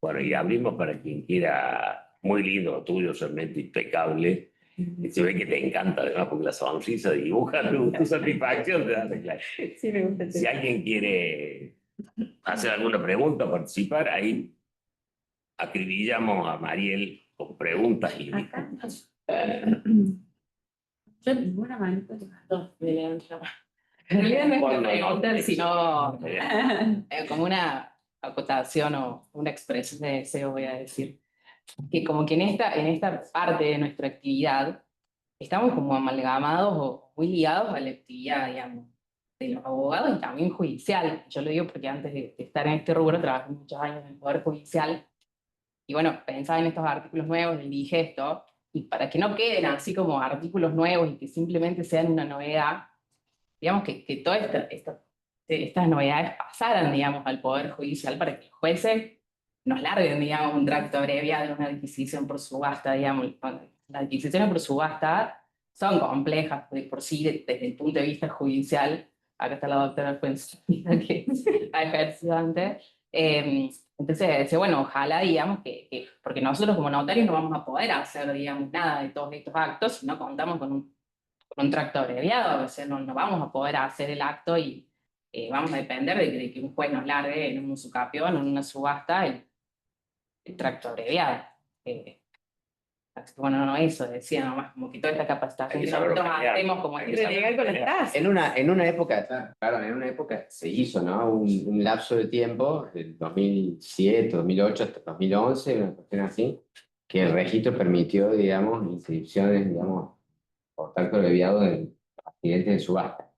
Bueno, y abrimos para quien quiera, muy lindo lo tuyo, realmente impecable. Y se ve que te encanta además porque la sonrisa dibuja tu satisfacción de darle clase. Sí, me gusta. Si alguien quiere hacer alguna pregunta o participar, ahí acribillamos a Mariel con preguntas y Acá. disculpas. Yo ninguna mano. No, me levanto. En realidad no es una pregunta, sino como una acotación o una expresión de deseo, voy a decir. Que como que en esta parte de nuestra actividad estamos como amalgamados o muy ligados a la actividad, digamos, de los abogados y también judicial. Yo lo digo porque antes de estar en este rubro trabajé muchos años en el Poder Judicial y bueno, pensaba en estos artículos nuevos del digesto y para que no queden así como artículos nuevos y que simplemente sean una novedad, digamos que todas estas novedades pasaran, digamos, al Poder Judicial para que los jueces nos larguen, digamos, un tracto abreviado de una adquisición por subasta, digamos. Las adquisiciones por subasta son complejas de por sí desde el punto de vista judicial. Acá está la doctora Fuenzalida que ha ejercido antes. Entonces, bueno, ojalá, digamos, porque nosotros como notarios no vamos a poder hacer, digamos, nada de todos estos actos si no contamos con un tracto abreviado, o sea, no vamos a poder hacer el acto y vamos a depender de que un juez nos largue en un usucapión o en una subasta el tracto abreviado. Así que bueno, no eso, decía nomás, como que toda esta capacitación Hay que que saberlo nosotros pelear. hacemos como Hay que equipo saberlo legal con las pelear. tasas. En una época, claro, en una época se hizo, ¿no? Un lapso de tiempo, del 2007, 2008 hasta 2011, una cuestión así, que el registro permitió, digamos, inscripciones, digamos, por tal abreviado de accidentes de subasta.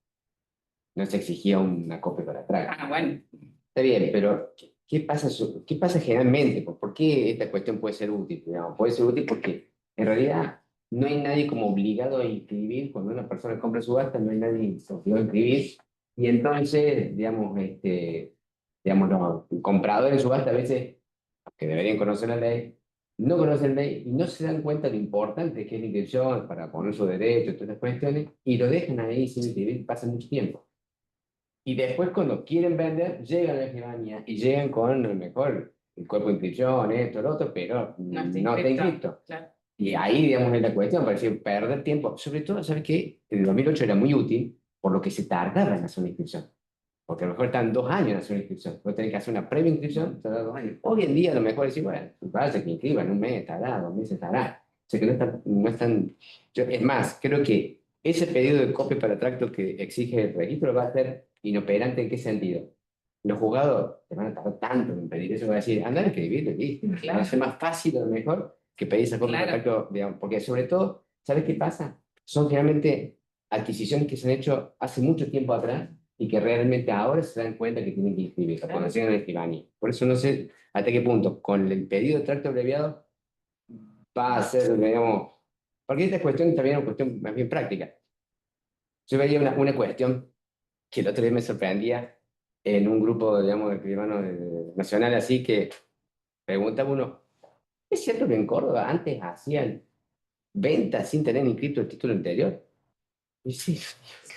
No se exigía una copia para atrás. Ah, bueno. Está bien, pero ¿qué pasa generalmente? ¿Por qué esta cuestión puede ser útil? Digamos, puede ser útil porque en realidad no hay nadie como obligado a inscribir. Cuando una persona compra subasta, no hay nadie obligado a inscribir. Y entonces, digamos, los compradores de subasta a veces, que deberían conocer la ley, no conocen la ley y no se dan cuenta de lo importante que es la inscripción para poner su derecho y todas estas cuestiones, y lo dejan ahí sin inscribir, pasa mucho tiempo. Y después cuando quieren vender, llegan a la escribanía y llegan con a lo mejor el cuerpo de inscripción, esto, lo otro, pero no está inscrito. Claro. Y ahí, digamos, es la cuestión, para decir, perder tiempo. Sobre todo, ¿sabes qué? En el 2008 era muy útil por lo que se tardaba en hacer una inscripción. Porque a lo mejor están 2 años en hacer una inscripción. Vos tenés que hacer una previa inscripción, tarda 2 años. Hoy en día a lo mejor decís, bueno, parece que inscriban un mes, estará, 2 meses estará. O sea que no es tan... es más, creo que ese pedido de copia para tracto que exige el registro va a ser inoperante. ¿En qué sentido? Los juzgados te van a tardar tanto en pedir eso, van a decir, andar a escribirlo y listo. Claro. Va a ser más fácil a lo mejor que pedir esa copia Claro. para tracto, digamos, porque sobre todo, ¿sabes qué pasa? Son generalmente adquisiciones que se han hecho hace mucho tiempo atrás y que realmente ahora se dan cuenta que tienen que inscribir, Claro. cuando llegan a la escribanía. Por eso no sé hasta qué punto, con el pedido de tracto abreviado, va a ser, digamos, porque esta cuestión también es una cuestión más bien práctica. Yo veía una cuestión que el otro día me sorprendía en un grupo, digamos, de escribanos nacional, así que preguntaba uno, ¿es cierto que en Córdoba antes hacían ventas sin tener inscrito el título anterior? Y sí,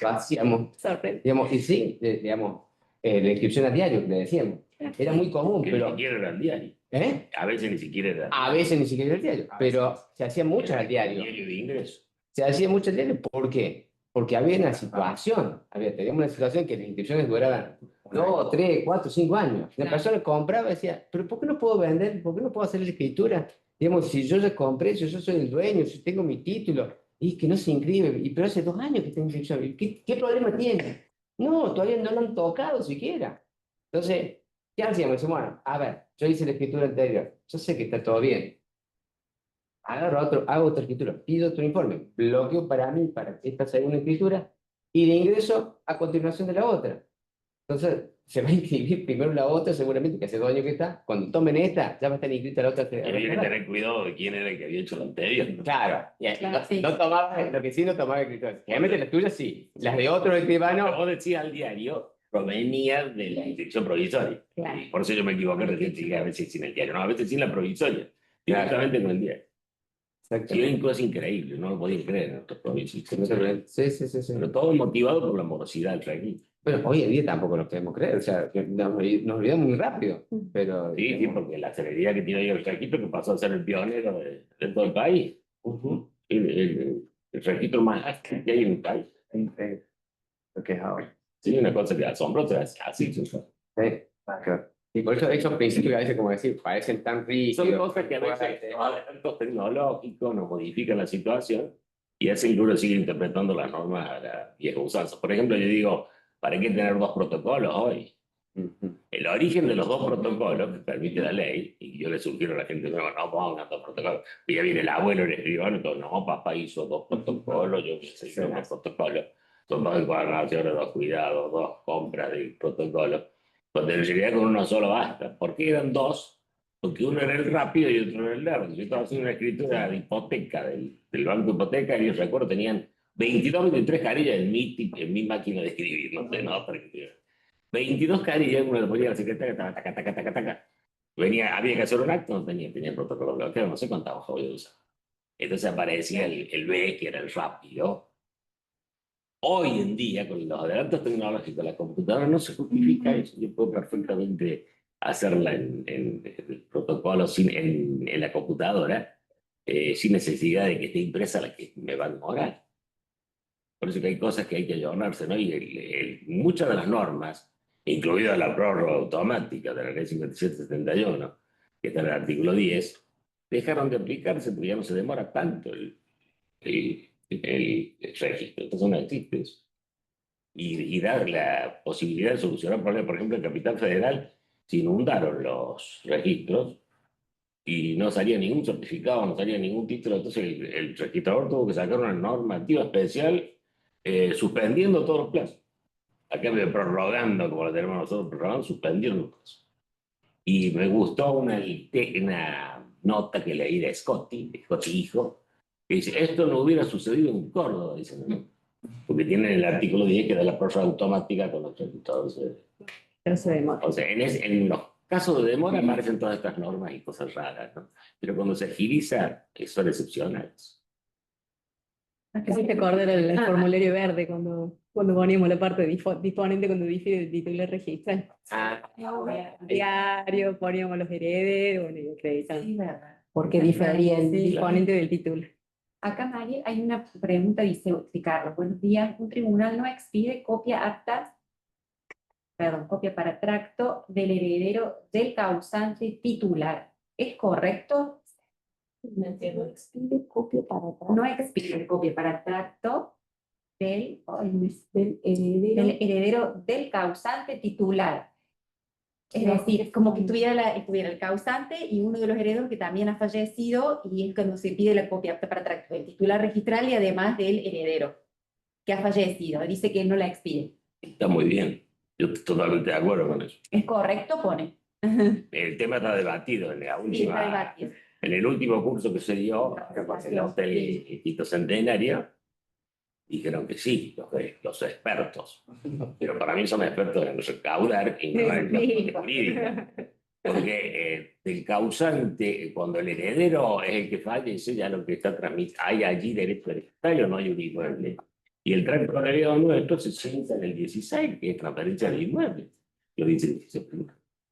lo hacíamos. Sorprendente. Digamos, y sí, digamos, la inscripción a diario, le decíamos. Era muy común, Que ni pero... siquiera era al diario. ¿Eh? A veces ni siquiera era. A veces ni siquiera el diario, pero se hacían muchas al diario. Diario de ingreso. Se hacía mucho al diario, ¿por qué? Porque había una situación, teníamos una situación que las inscripciones duraban 2, 3, 4, 5 años. La persona compraba y decía, pero ¿por qué no puedo vender? ¿Por qué no puedo hacer la escritura? Digamos, si yo ya compré, si yo soy el dueño, si tengo mi título, y que no se inscribe, pero hace 2 años que está inscripción, ¿qué problema tiene? No, todavía no lo han tocado siquiera. Entonces, ¿qué hacíamos? Decimos, bueno, a ver, yo hice la escritura anterior, yo sé que está todo bien. Hago otra escritura, pido otro informe, bloqueo para mí, para esta segunda escritura, y de ingreso a continuación de la otra. Entonces, se va a inscribir primero la otra, seguramente, que hace 2 años que está. Cuando tomen esta, ya va a estar inscrita la otra. Y había que tener cuidado de quién era el que había hecho lo anterior, ¿no? Claro, Claro, sí. no tomaba, lo que sí no tomaba escrituras. Generalmente las tuyas sí, las de otro escribano. Pero vos decías al diario, provenía de la inscripción provisoria. Claro. Por eso yo me equivoqué recién, dije a veces sin el diario, no, a veces sin la provisoria. directamente con el 10. El Exactamente. vínculo es increíble, no lo podía creer en otros provincias. Sí, sí, sí, sí. Pero todo motivado por la morosidad del registro. Bueno, hoy en día tampoco nos podemos creer, o sea, que nos olvidamos muy rápido, pero... Sí, sí, porque la celeridad que tiene hoy el registro que pasó a ser el pionero de todo el país. Ujú. El registro más ágil que hay en el país. Increíble lo que es ahora. Sí, una cosa que asombrosa, así. Sí, claro. Y por eso esos principios que a veces, como decir, parecen tan Son rígidos. cosas que a veces los adelantos tecnológicos nos modifican la situación y hacen que uno siga interpretando las normas a la vieja usanza. Por ejemplo, yo digo, ¿para qué tener dos protocolos hoy? Ujú. El origen de los dos protocolos que permite la ley, y yo le sugiero a la gente nueva, no pongan dos protocolos, y ya viene el abuelo, el escribano, y todo, no, papá hizo dos protocolos, yo hice dos protocolos, son dos encuadernaciones, dos cuidados, dos compras del protocolo, cuando en realidad con uno solo basta. ¿Por qué eran dos? Porque uno era el rápido y otro era el largo. Yo estaba haciendo una escritura de hipoteca del banco hipotecario, y recuerdo tenían 22, 23 carillas en mi máquina de escribir, no sé, no, para que 22 carillas, uno le ponía a la secretaria, taca, taca, taca, taca, taca. Había que hacer un acto, no tenía el protocolo bloqueado, no sé cuántas hojas voy a usar. Entonces aparecía el B, que era el rápido. Hoy en día, con los adelantos tecnológicos, la computadora no se justifica eso. Yo puedo perfectamente hacerla en el protocolo, en la computadora, sin necesidad de que esté impresa la que me va a demorar. Por eso que hay cosas que hay que ayornarse, ¿no? Y muchas de las normas, incluida la prórroga automática de la ley 5771, que está en el artículo 10, dejaron de aplicarse porque ya no se demora tanto el registro. Entonces no existe eso. Y da la posibilidad de solucionar problemas. Por ejemplo, en Capital Federal se inundaron los registros y no salía ningún certificado, no salía ningún título. Entonces el registrador tuvo que sacar una normativa especial suspendiendo todos los plazos. A cambio de prorrogando, como lo tenemos nosotros, prorrogando, suspendieron los plazos. Y me gustó una nota que leí de Scotty hijo, que dice, esto no hubiera sucedido en Córdoba, dicen, ¿no? Porque tienen el artículo 10 que da la prórroga automática con los registradores. Pero se demora. O sea, en los casos de demora aparecen todas estas normas y cosas raras, ¿no? Pero cuando se agiliza, son excepcionales. Eso te acordar el formulario verde cuando poníamos la parte disponente cuando difiere el título registral. Diario, poníamos los herederos, bueno, y acreditamos. Sí, verdad. Porque difería el Sí, disponente del título. Acá, María, hay una pregunta, dice Carlos, buenos días, un tribunal no expide copia copia para tracto del heredero del causante titular. ¿Es correcto? No expide copia para No expide copia para tracto del del heredero. heredero del causante titular. Es decir, como que tuviera el causante y uno de los herederos que también ha fallecido, y es cuando se pide la copia apta para tracto del titular registral y además del heredero que ha fallecido. Dice que no la expide. Está muy bien. Yo estoy totalmente de acuerdo con eso. ¿Es correcto? Pone. El tema está debatido en la Sí, última, está debatido. en el último curso que se dio en el Hotel Quito Centenario. Dijeron que sí, los expertos. Pero para mí son expertos en recaudar y no en la parte jurídica. Porque el causante, cuando el heredero es el que fallece, ya lo que está tramitando, hay allí derecho hereditario o no hay un inmueble. Y el tracto heredero nuestro se sienta en el 16, que es transferencia del inmueble. Lo dice el 16.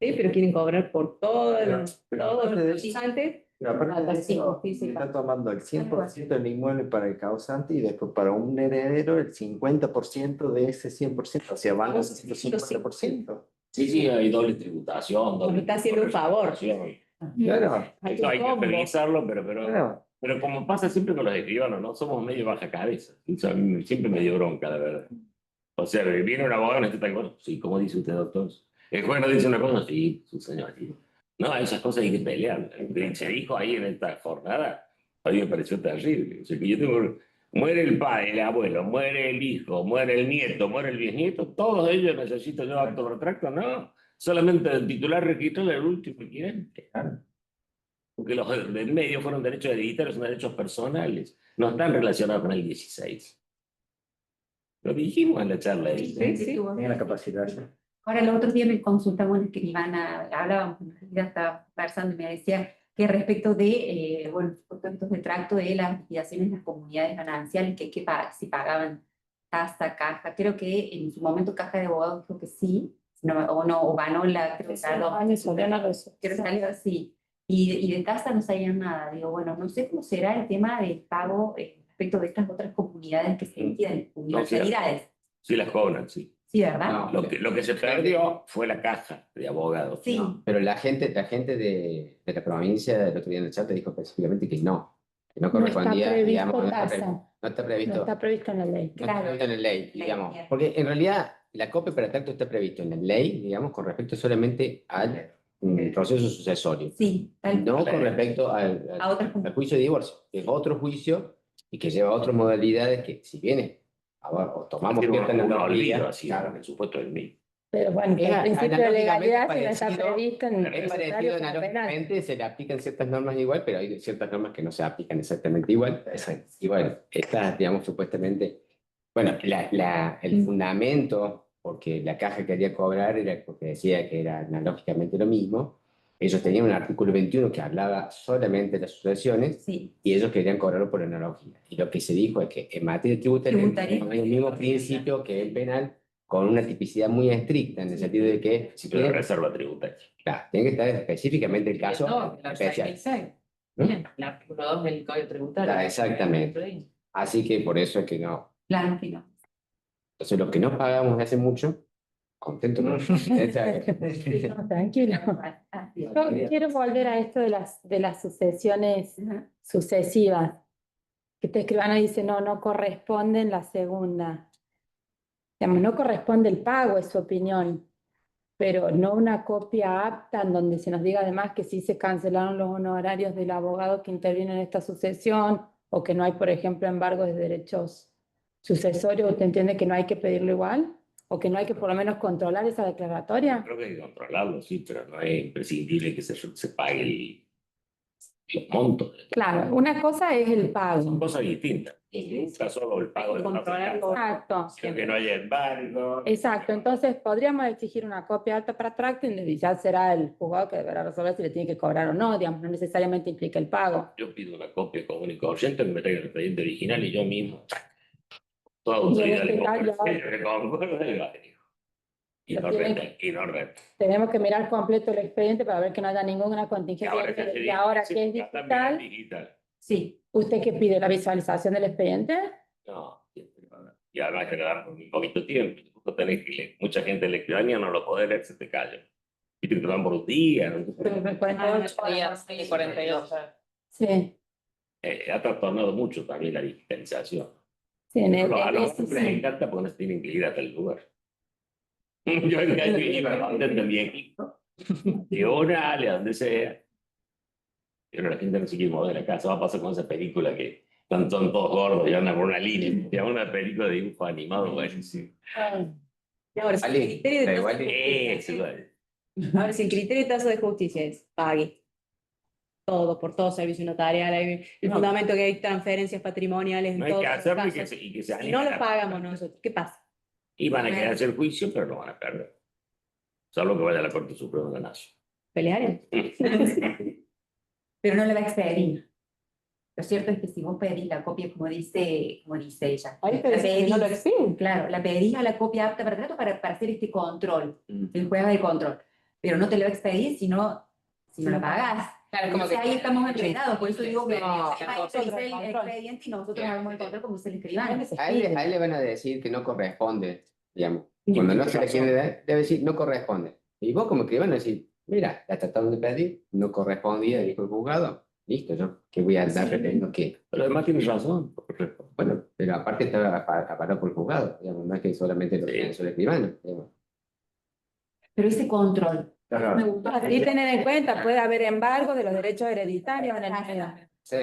Sí, pero quieren cobrar por todos los aparte causantes. Pero aparte de eso, está tomando el 100% del inmueble para el causante y después para un heredero el 50% de ese 100%, o sea, van al 150%. Sí, sí, hay doble tributación. Nos está haciendo un favor. Claro, Eso hay que combo. revisarlo, claro. pero como pasa siempre con los escribanos, ¿no? Somos medio baja cabeza. Eso a mí siempre me dio bronca, la verdad. O sea, viene un abogado y necesita tal cosa. Sí, ¿cómo dice usted, doctor? El juez nos dice una cosa, sí, su señor. Sí. No, esas cosas hay que pelear. Se dijo ahí en esta jornada, a mí me pareció terrible. O sea, que yo tengo, muere el padre, el abuelo, muere el hijo, muere el nieto, muere el bisnieto, todos ellos necesitan yo acto retracto, no. Solamente el titular registró el último cliente. Porque los del medio fueron derechos hereditarios, son derechos personales. No están relacionados con el 16. Lo dijimos en la charla. Tiene la capacidad. Ahora, el otro día me consultaba una escribana, hablábamos, ya estaba conversando y me decía, que respecto de, bueno, estos de tracto de las liquidaciones de las comunidades gananciales, si pagaban tasa, caja, creo que en su momento Caja de Abogados dijo que sí, o ganó la, creo que salió así, y de tasa no sabían nada. Digo, bueno, no sé cómo será el tema del pago respecto de estas otras comunidades que se liquidan, universalidades. Sí las cobran, sí. Sí, ¿verdad? No, Lo que se perdió fue la caja de abogados. Sí. no, pero la gente de la provincia el otro día en el chat te dijo específicamente que no correspondía, previsto digamos, tasa. no está No previsto, está previsto en la ley. no está Claro. previsto en la ley, Ley, digamos, bien. porque en realidad la copia para tracto está previsto en la ley, digamos, con respecto solamente al proceso sucesorio, Sí, tal no cual. con respecto A otras al juicio de divorcio, que es otro juicio y que lleva otras modalidades que, si bien o tomamos Tiene cierta un analogía, olvido así, claro, el supuesto del mismo. Pero bueno, Es el principio de analógicamente legalidad si no está parecido, previsto en el es parecido tributario como penal. analógicamente, se le aplican ciertas normas igual, pero hay ciertas normas que no se aplican exactamente igual. Y bueno, estas, digamos, supuestamente, bueno, el fundamento, porque la caja quería cobrar, era porque decía que era analógicamente lo mismo. Ellos tenían un artículo 21 que hablaba solamente de las sucesiones Sí. y ellos querían cobrarlo por analogía. Y lo que se dijo es que en materia tributaria Tributaria. hay el mismo principio que el penal, con una tipicidad muy estricta, en el sentido de que Principio de reserva tributaria. claro, tiene que estar específicamente el caso No, la especial. 6.600. ¿No? Bien, el artículo 2 del Código Tributario. Ah, exactamente. Así que por eso es que no. Claro que no. Entonces, los que no pagamos de hace mucho, contentos con No, tranquilo. Yo quiero volver a esto de las sucesiones Ajá. sucesivas. Que este escribano dice, no corresponde en la segunda. Digamos, no corresponde el pago, es su opinión, pero no una copia apta en donde se nos diga además que sí se cancelaron los honorarios del abogado que interviene en esta sucesión o que no hay, por ejemplo, embargo de derechos sucesorios. ¿Usted entiende que no hay que pedirlo igual? ¿O que no hay que por lo menos controlar esa declaratoria? Creo que hay que controlarlo, sí, pero no es imprescindible que se pague los montos. Claro, una cosa es el Son pago. cosas distintas. Está solo el pago de la Controlarlo. Exacto. que no haya embargo. Exacto, entonces podríamos exigir una copia alta para tracto y ya será el juzgado que deberá resolver si le tiene que cobrar o no, digamos, no necesariamente implica el pago. Yo pido una copia común y corriente que me traiga el expediente original y yo mismo. Toda Y en autoridad este le caso, concuerda y va a venir. Y Lo no tiene renta, y no renta. Tenemos que mirar completo el expediente para ver que no haya ninguna contingencia. Y ahora que es digital, digital. Sí. ¿usted qué pide? ¿La visualización del expediente? No, y además hay que dar un poquito de tiempo. Vos tenés que leer. Mucha gente electrónica no lo puede leer, se te calla. Y te dan por un día. ¿No? 48 días, sí, 48. Sí, Ha trastornado mucho también la digitalización. sí, A los sí, hombres les sí. encanta porque no se tienen que ir hasta el lugar. Yo iba contento el viejito, de Orale, a donde sea. Pero la gente no se quiere mover de la casa. Va a pasar con esa película que son todos gordos y andan por una línea. Y una película de dibujo animado, buenísimo. Y ahora, si el Ali, criterio de da tasa igual. de justicia- Eso, igual. ahora, si el criterio de tasa de justicia es pague todo, por todo servicio notarial, hay el No. fundamento que hay transferencias patrimoniales en No hay todos que los hacerlo casos. y que se Si no lo animen. pagamos nosotros, ¿qué pasa? Y van a quedarse el juicio, pero lo van a perder. Salvo que vaya a la Corte Suprema de la Nación. ¿Pelear? Pero no le va a expedir. Lo cierto es que si vos pedís la copia, como dice ella, Ahí te la dice que no lo pedís, expiden. claro, la pedís a la copia apta para trato para hacer este control, el juez de control. Pero no te lo va a expedir si no la pagás. Claro, como Entonces que ahí estamos enredados, por eso digo que No, se dice el expediente y nosotros hagamos el control como se le escriban. A él le van a decir que no corresponde, digamos. Cuando no se le quiere dar, debe decir no corresponde. Y vos como que van a decir, mira, la trataron de pedir, no correspondía, dijo el juzgado. Listo, yo, que voy a andar repitiendo que. Pero además tienes razón. Bueno, pero aparte estaba aparado por el juzgado, digamos, no es que solamente lo tiene el escribano. Digamos. Pero ese control, Claro. me gustó. Así tener en cuenta, puede haber embargo de los derechos hereditarios en el medio. Sí.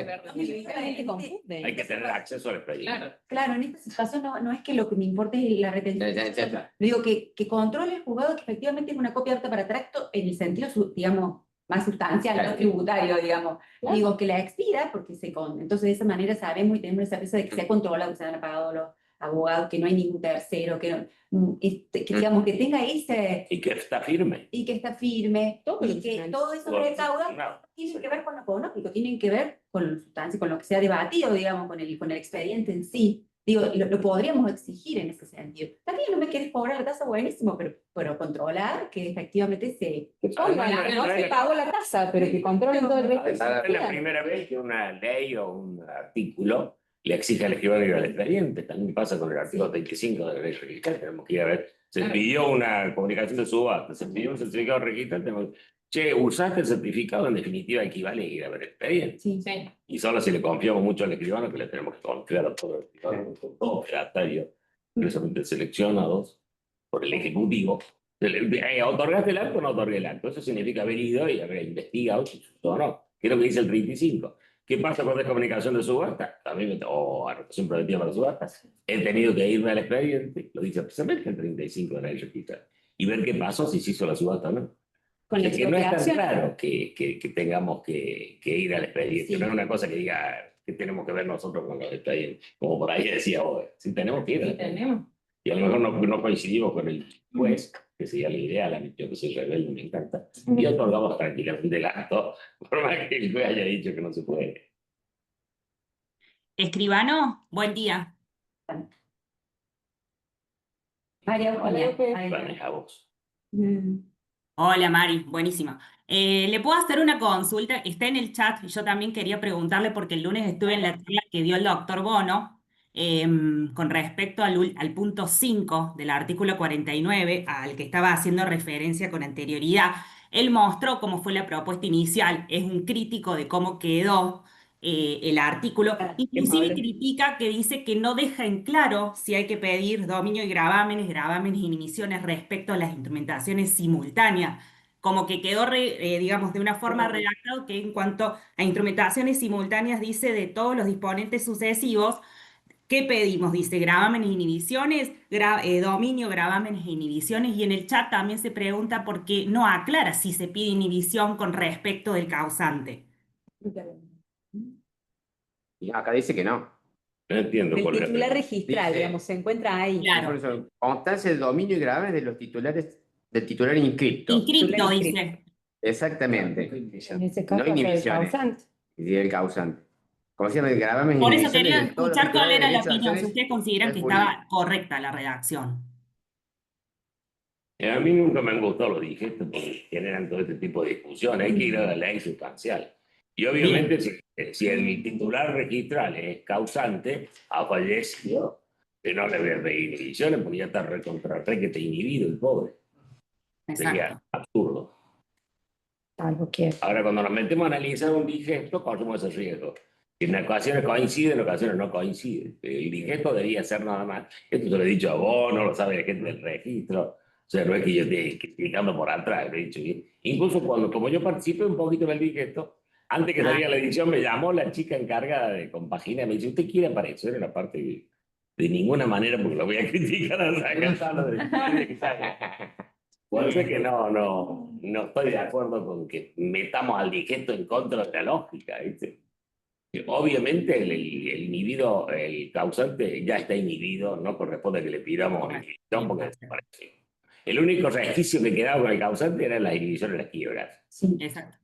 La gente confunde. Hay que tener acceso al expediente. Claro. Claro, en esta situación no es que lo que me importe es la retención. Ya está. Digo que controle el juzgado que efectivamente es una copia apta para tracto en el sentido, digamos, más sustancial, Claro. no tributario, digamos. Claro. Digo que la expida, porque entonces de esa manera sabemos y tenemos la certeza de que se ha controlado, que se han pagado abogado, que no hay ningún tercero, que digamos que tenga ese, Y que está firme. y que está firme, Todo y lo que que todo eso Bueno, recauda no. tienen que ver con lo económico, tienen que ver con lo sustancia, con lo que se ha debatido, digamos, con el expediente en sí. Digo, lo podríamos exigir en ese sentido. También no me quieres cobrar la tasa, buenísimo, pero controlar que efectivamente se... Que pongan, no se pagó la tasa, pero que controlen todo el resto. Es la primera vez que una ley o un artículo le exige al escribano ir al expediente. También pasa con el artículo 35 de la ley registral. Tenemos que ir a ver. Se pidió una comunicación de subasta, se pidió un certificado registral. Che, usaste el certificado, en definitiva equivale a ir a ver el expediente. Sí. Sí. Y solo si le confiamos mucho al escribano, que le tenemos que confiar a todo el escribano, con todo piratario, precisamente seleccionados por el Ejecutivo. ¿Otorgaste el acto o no otorgué el acto? Eso significa haber ido y haber investigado si se usó o no. ¿Qué es lo que dice el 35? ¿Qué pasa con descomunicación de subasta? A mí o anotación preventiva para subastas. He tenido que irme al expediente, lo dice precisamente el 35 de la ley registral, y ver qué pasó, si se hizo la subasta o no. Con la Es que no es tan expropiación. claro que tengamos que ir al expediente. Sí. No es una cosa que diga que tenemos que ver nosotros con los expedientes. Como por ahí decía hoy. Si tenemos que ir al Sí, expediente. tenemos. Y a lo mejor no coincidimos con el juez, que sería la idea, la yo que soy rebelde, me encanta. Y otorgamos tranquilamente el acto, por más que el juez haya dicho que no se puede. Escribano, buen día. María Eugenia. Maneja vos. Hola Mari, buenísimo. ¿Le puedo hacer una consulta? Está en el chat y yo también quería preguntarle porque el lunes estuve en la charla que dio el doctor Bono con respecto al punto 5 del artículo 49, al que estaba haciendo referencia con anterioridad. Él mostró cómo fue la propuesta inicial, es un crítico de cómo quedó el artículo, inclusive amable. critica que dice que no deja en claro si hay que pedir dominio y gravámenes y inhibiciones respecto a las instrumentaciones simultáneas, como que quedó, digamos, de una forma redactado que en cuanto a instrumentaciones simultáneas dice de todos los disponentes sucesivos, ¿qué pedimos? Dice gravámenes e inhibiciones, dominio, gravámenes e inhibiciones, y en el chat también se pregunta por qué no aclara si se pide inhibición con respecto del causante. Y acá dice que no. No entiendo El por qué. titular registral, Dice- digamos, se encuentra ahí. Claro. Por eso, constancia del dominio y gravamen de los titulares, del titular inscripto. Inscripto, Titular dice. Exactamente. En ese No caso, el inhibiciones. causante. Y el causante. Como se llama, el gravamen y Por eso inhibiciones quería de todos los escuchar cuál titulares era de la derechos, opinión, si acciones ustedes consideran que jurídicas. estaba correcta la redacción. A mí nunca me han gustado los digestos porque generan todo este tipo de discusiones. Hay que ir a la ley sustancial. Y obviamente, si el titular registral es causante, ha fallecido, que no le voy a pedir inhibiciones porque ya está que te inhibido el pobre. Sería Exacto. absurdo. Algo que Ahora, cuando nos metemos a analizar un digesto, corremos ese riesgo. Que en ocasiones coincide, en ocasiones no coincide. El digesto debía ser nada más. Esto se lo he dicho a vos, no lo sabe la gente del registro. O sea, no es que yo esté explicando por atrás, lo he dicho. Incluso como yo participé un poquito en el digesto, antes que saliera la edición, me llamó la chica encargada de compaginar. Me dice, ¿usted quiere aparecer en la parte de ninguna manera? Porque lo voy a criticar a Por eso es que no estoy de acuerdo con que metamos al digesto en contra de la lógica, ¿viste? Obviamente el inhibido, el causante ya está inhibido, no corresponde que le pidamos inhibición porque desapareció. El único resquicio que quedaba con el causante era la inhibición de las quiebras. Sí, exacto.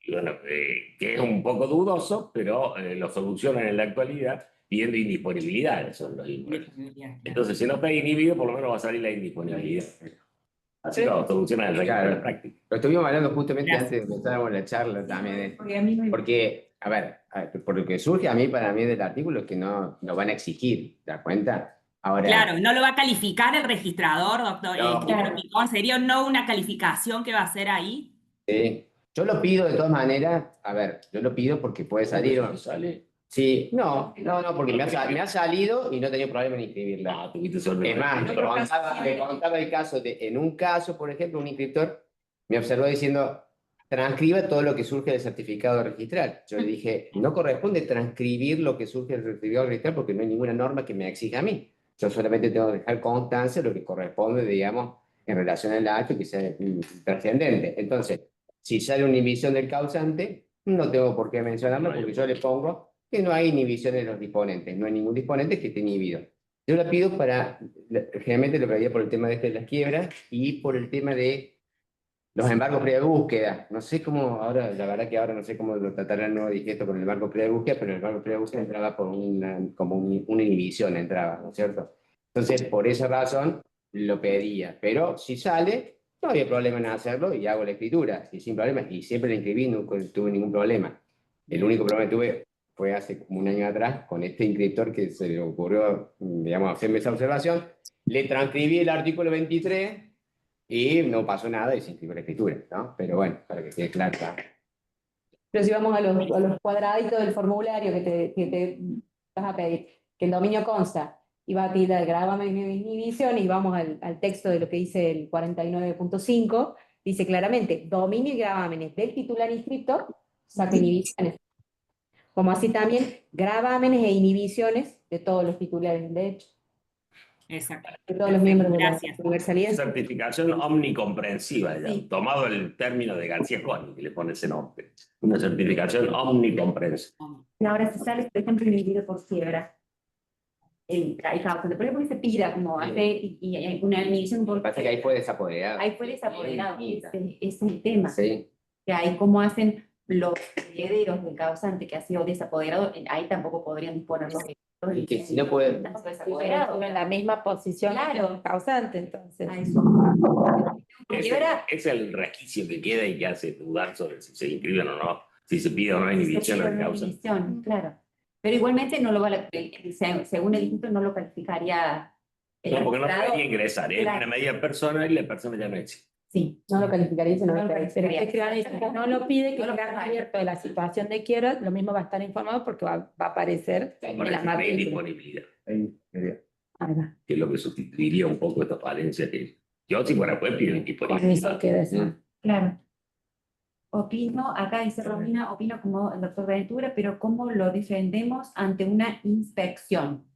Y bueno, que es un poco dudoso, pero lo solucionan en la actualidad pidiendo indisponibilidad. Son los inhibidos. Entonces, si no está inhibido, por lo menos va a salir la indisponibilidad. Así que lo solucionan en la práctica. Lo estuvimos hablando justamente Gracias. antes de que empezáramos la charla también. Porque a mí me... Porque, a ver, por lo que surge para mí del artículo es que no lo van a exigir, ¿te das cuenta? Ahora, Claro, no lo va a calificar el registrador, doctor No. Cristóbal Picón. ¿Sería no una calificación que va a hacer ahí? yo lo pido de todas maneras, a ver, yo lo pido porque puede salir. Sale. Sí, no, porque me ha salido y no he tenido problema en inscribirla. Ah, tuviste suerte. Es más, me contaba el caso en un caso, por ejemplo, un inscriptor me observó diciendo, transcriba todo lo que surge del certificado registral. Yo le dije, no corresponde transcribir lo que surge del certificado registral porque no hay ninguna norma que me exija a mí. Yo solamente tengo que dejar constancia de lo que corresponde, digamos, en relación al acto que sea trascendente. Entonces, si sale una inhibición del causante, no tengo por qué mencionarlo porque yo le pongo que no hay inhibición de los disponentes, no hay ningún disponente que esté inhibido. Yo la pido generalmente lo pedía por el tema de las quiebras y por el tema de los embargos pre de búsqueda. No sé cómo, ahora, la verdad que ahora no sé cómo lo tratará el nuevo digieto con el embargo pre de búsqueda, pero el embargo pre de búsqueda entraba por una inhibición, entraba, ¿no es cierto? Entonces, por esa razón lo pedía, pero si sale, no había problema en hacerlo y hago la escritura, y sin problema, y siempre la inscribí, nunca tuve ningún problema. El único problema que tuve fue hace como un año atrás, con este inscriptor que se le ocurrió, digamos, hacerme esa observación, le transcribí el artículo 23 y no pasó nada y se inscribió la escritura, ¿no? Pero bueno, para que quede claro. Pero si vamos a los cuadraditos del formulario que te vas a pedir, que el dominio consta y va a tirar gravamen de inhibición y vamos al texto de lo que dice el 49.5, dice claramente, dominio y gravámenes del titular inscripto, saca inhibiciones. Como así también gravámenes e inhibiciones de todos los titulares de hecho, Exacto. de todos los miembros de la Gracias. universalidad. Certificación omnicomprensiva, ya, Sí. tomado el término de García Coni, que le pone ese nombre. Una certificación omnicomprensiva. Y ahora si sale, por ejemplo, inhibido por quiebra, el causante, por ejemplo, se pira como Sí. hace y hay una inhibición Lo por que pasa es que ahí fue desapoderado. ahí fue desapoderado, Sí. ese es el tema. Sí. Que ahí como hacen los herederos del causante que ha sido desapoderado, ahí tampoco podrían disponer los herederos. Y que si no puede- Desapoderado. En la misma posición que Claro. el causante, entonces. A eso. Quiebra, Es el resquicio que queda y que hace dudar sobre si se inscriben o no, si se pide o no inhibición al causa. claro. Pero igualmente no lo va según el instituto no lo calificaría el No, porque no magistrado. debería ingresar, es Claro. una medida personal y la persona ya no existe. Sí, No lo calificaría, sino No lo que Pero calificaría. este escribano dice que no lo pide, que No lo quede pide. abierto de la situación de quiebra, lo mismo va a estar informado porque va a aparecer en Por la eso de matrícula. indisponibilidad, Ahí, quería. Ahí va. que es lo que sustituiría un poco esta falencia que yo si fuera juez pido Con eso indisponibilidad. queda eso. claro. Opino, acá dice Romina, opino como el doctor Ventura, pero ¿cómo lo defendemos ante una inspección?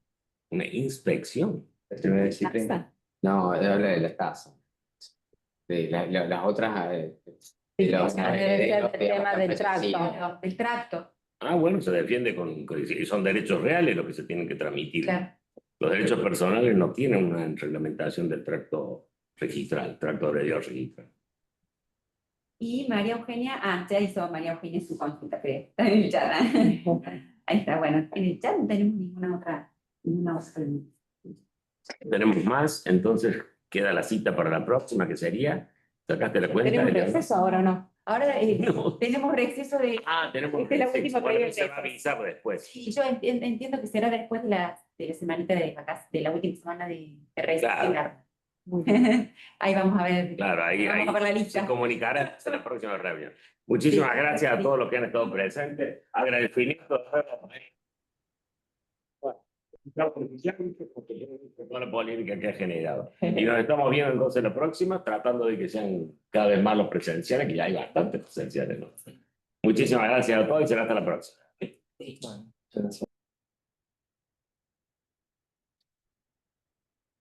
Una inspección. La primera disciplina. No, habla de las tasas. De las otras... de los debe ser herederos, el digamos, tema del sí. tracto. El tracto, Ah, bueno, se defiende y son derechos reales los que se tienen que transmitir. claro. Los derechos personales no tienen una reglamentación del tracto registral, tracto heredero registral. Y María Eugenia, ya hizo María Eugenia su consulta, creo. Está en el chat. Ahí está, bueno. En el chat no tenemos ninguna otra. Tenemos más, entonces queda la cita para la próxima, que sería, ¿sacaste la cuenta? ¿Tenemos Eliana? receso ahora o no? Ahora No. tenemos receso de. Tenemos Esta es la receso. última Bueno, previa se va a receso. avisar después. Sí, yo entiendo que será después de la semanita de vacaciones, de la última semana de receso. Claro. Muy bien. Ahí vamos a ver. Claro, ahí Vamos a ver la se lista. comunicará en la próxima reunión. Muchísimas Sí. gracias a todos los que han estado presentes. Agradecimiento a toda la polémica que ha generado. Y nos estamos viendo entonces la próxima, tratando de que sean cada vez más los presenciales, que ya hay bastantes presenciales, ¿no? Muchísimas gracias a todos y será hasta la próxima. Muchas gracias.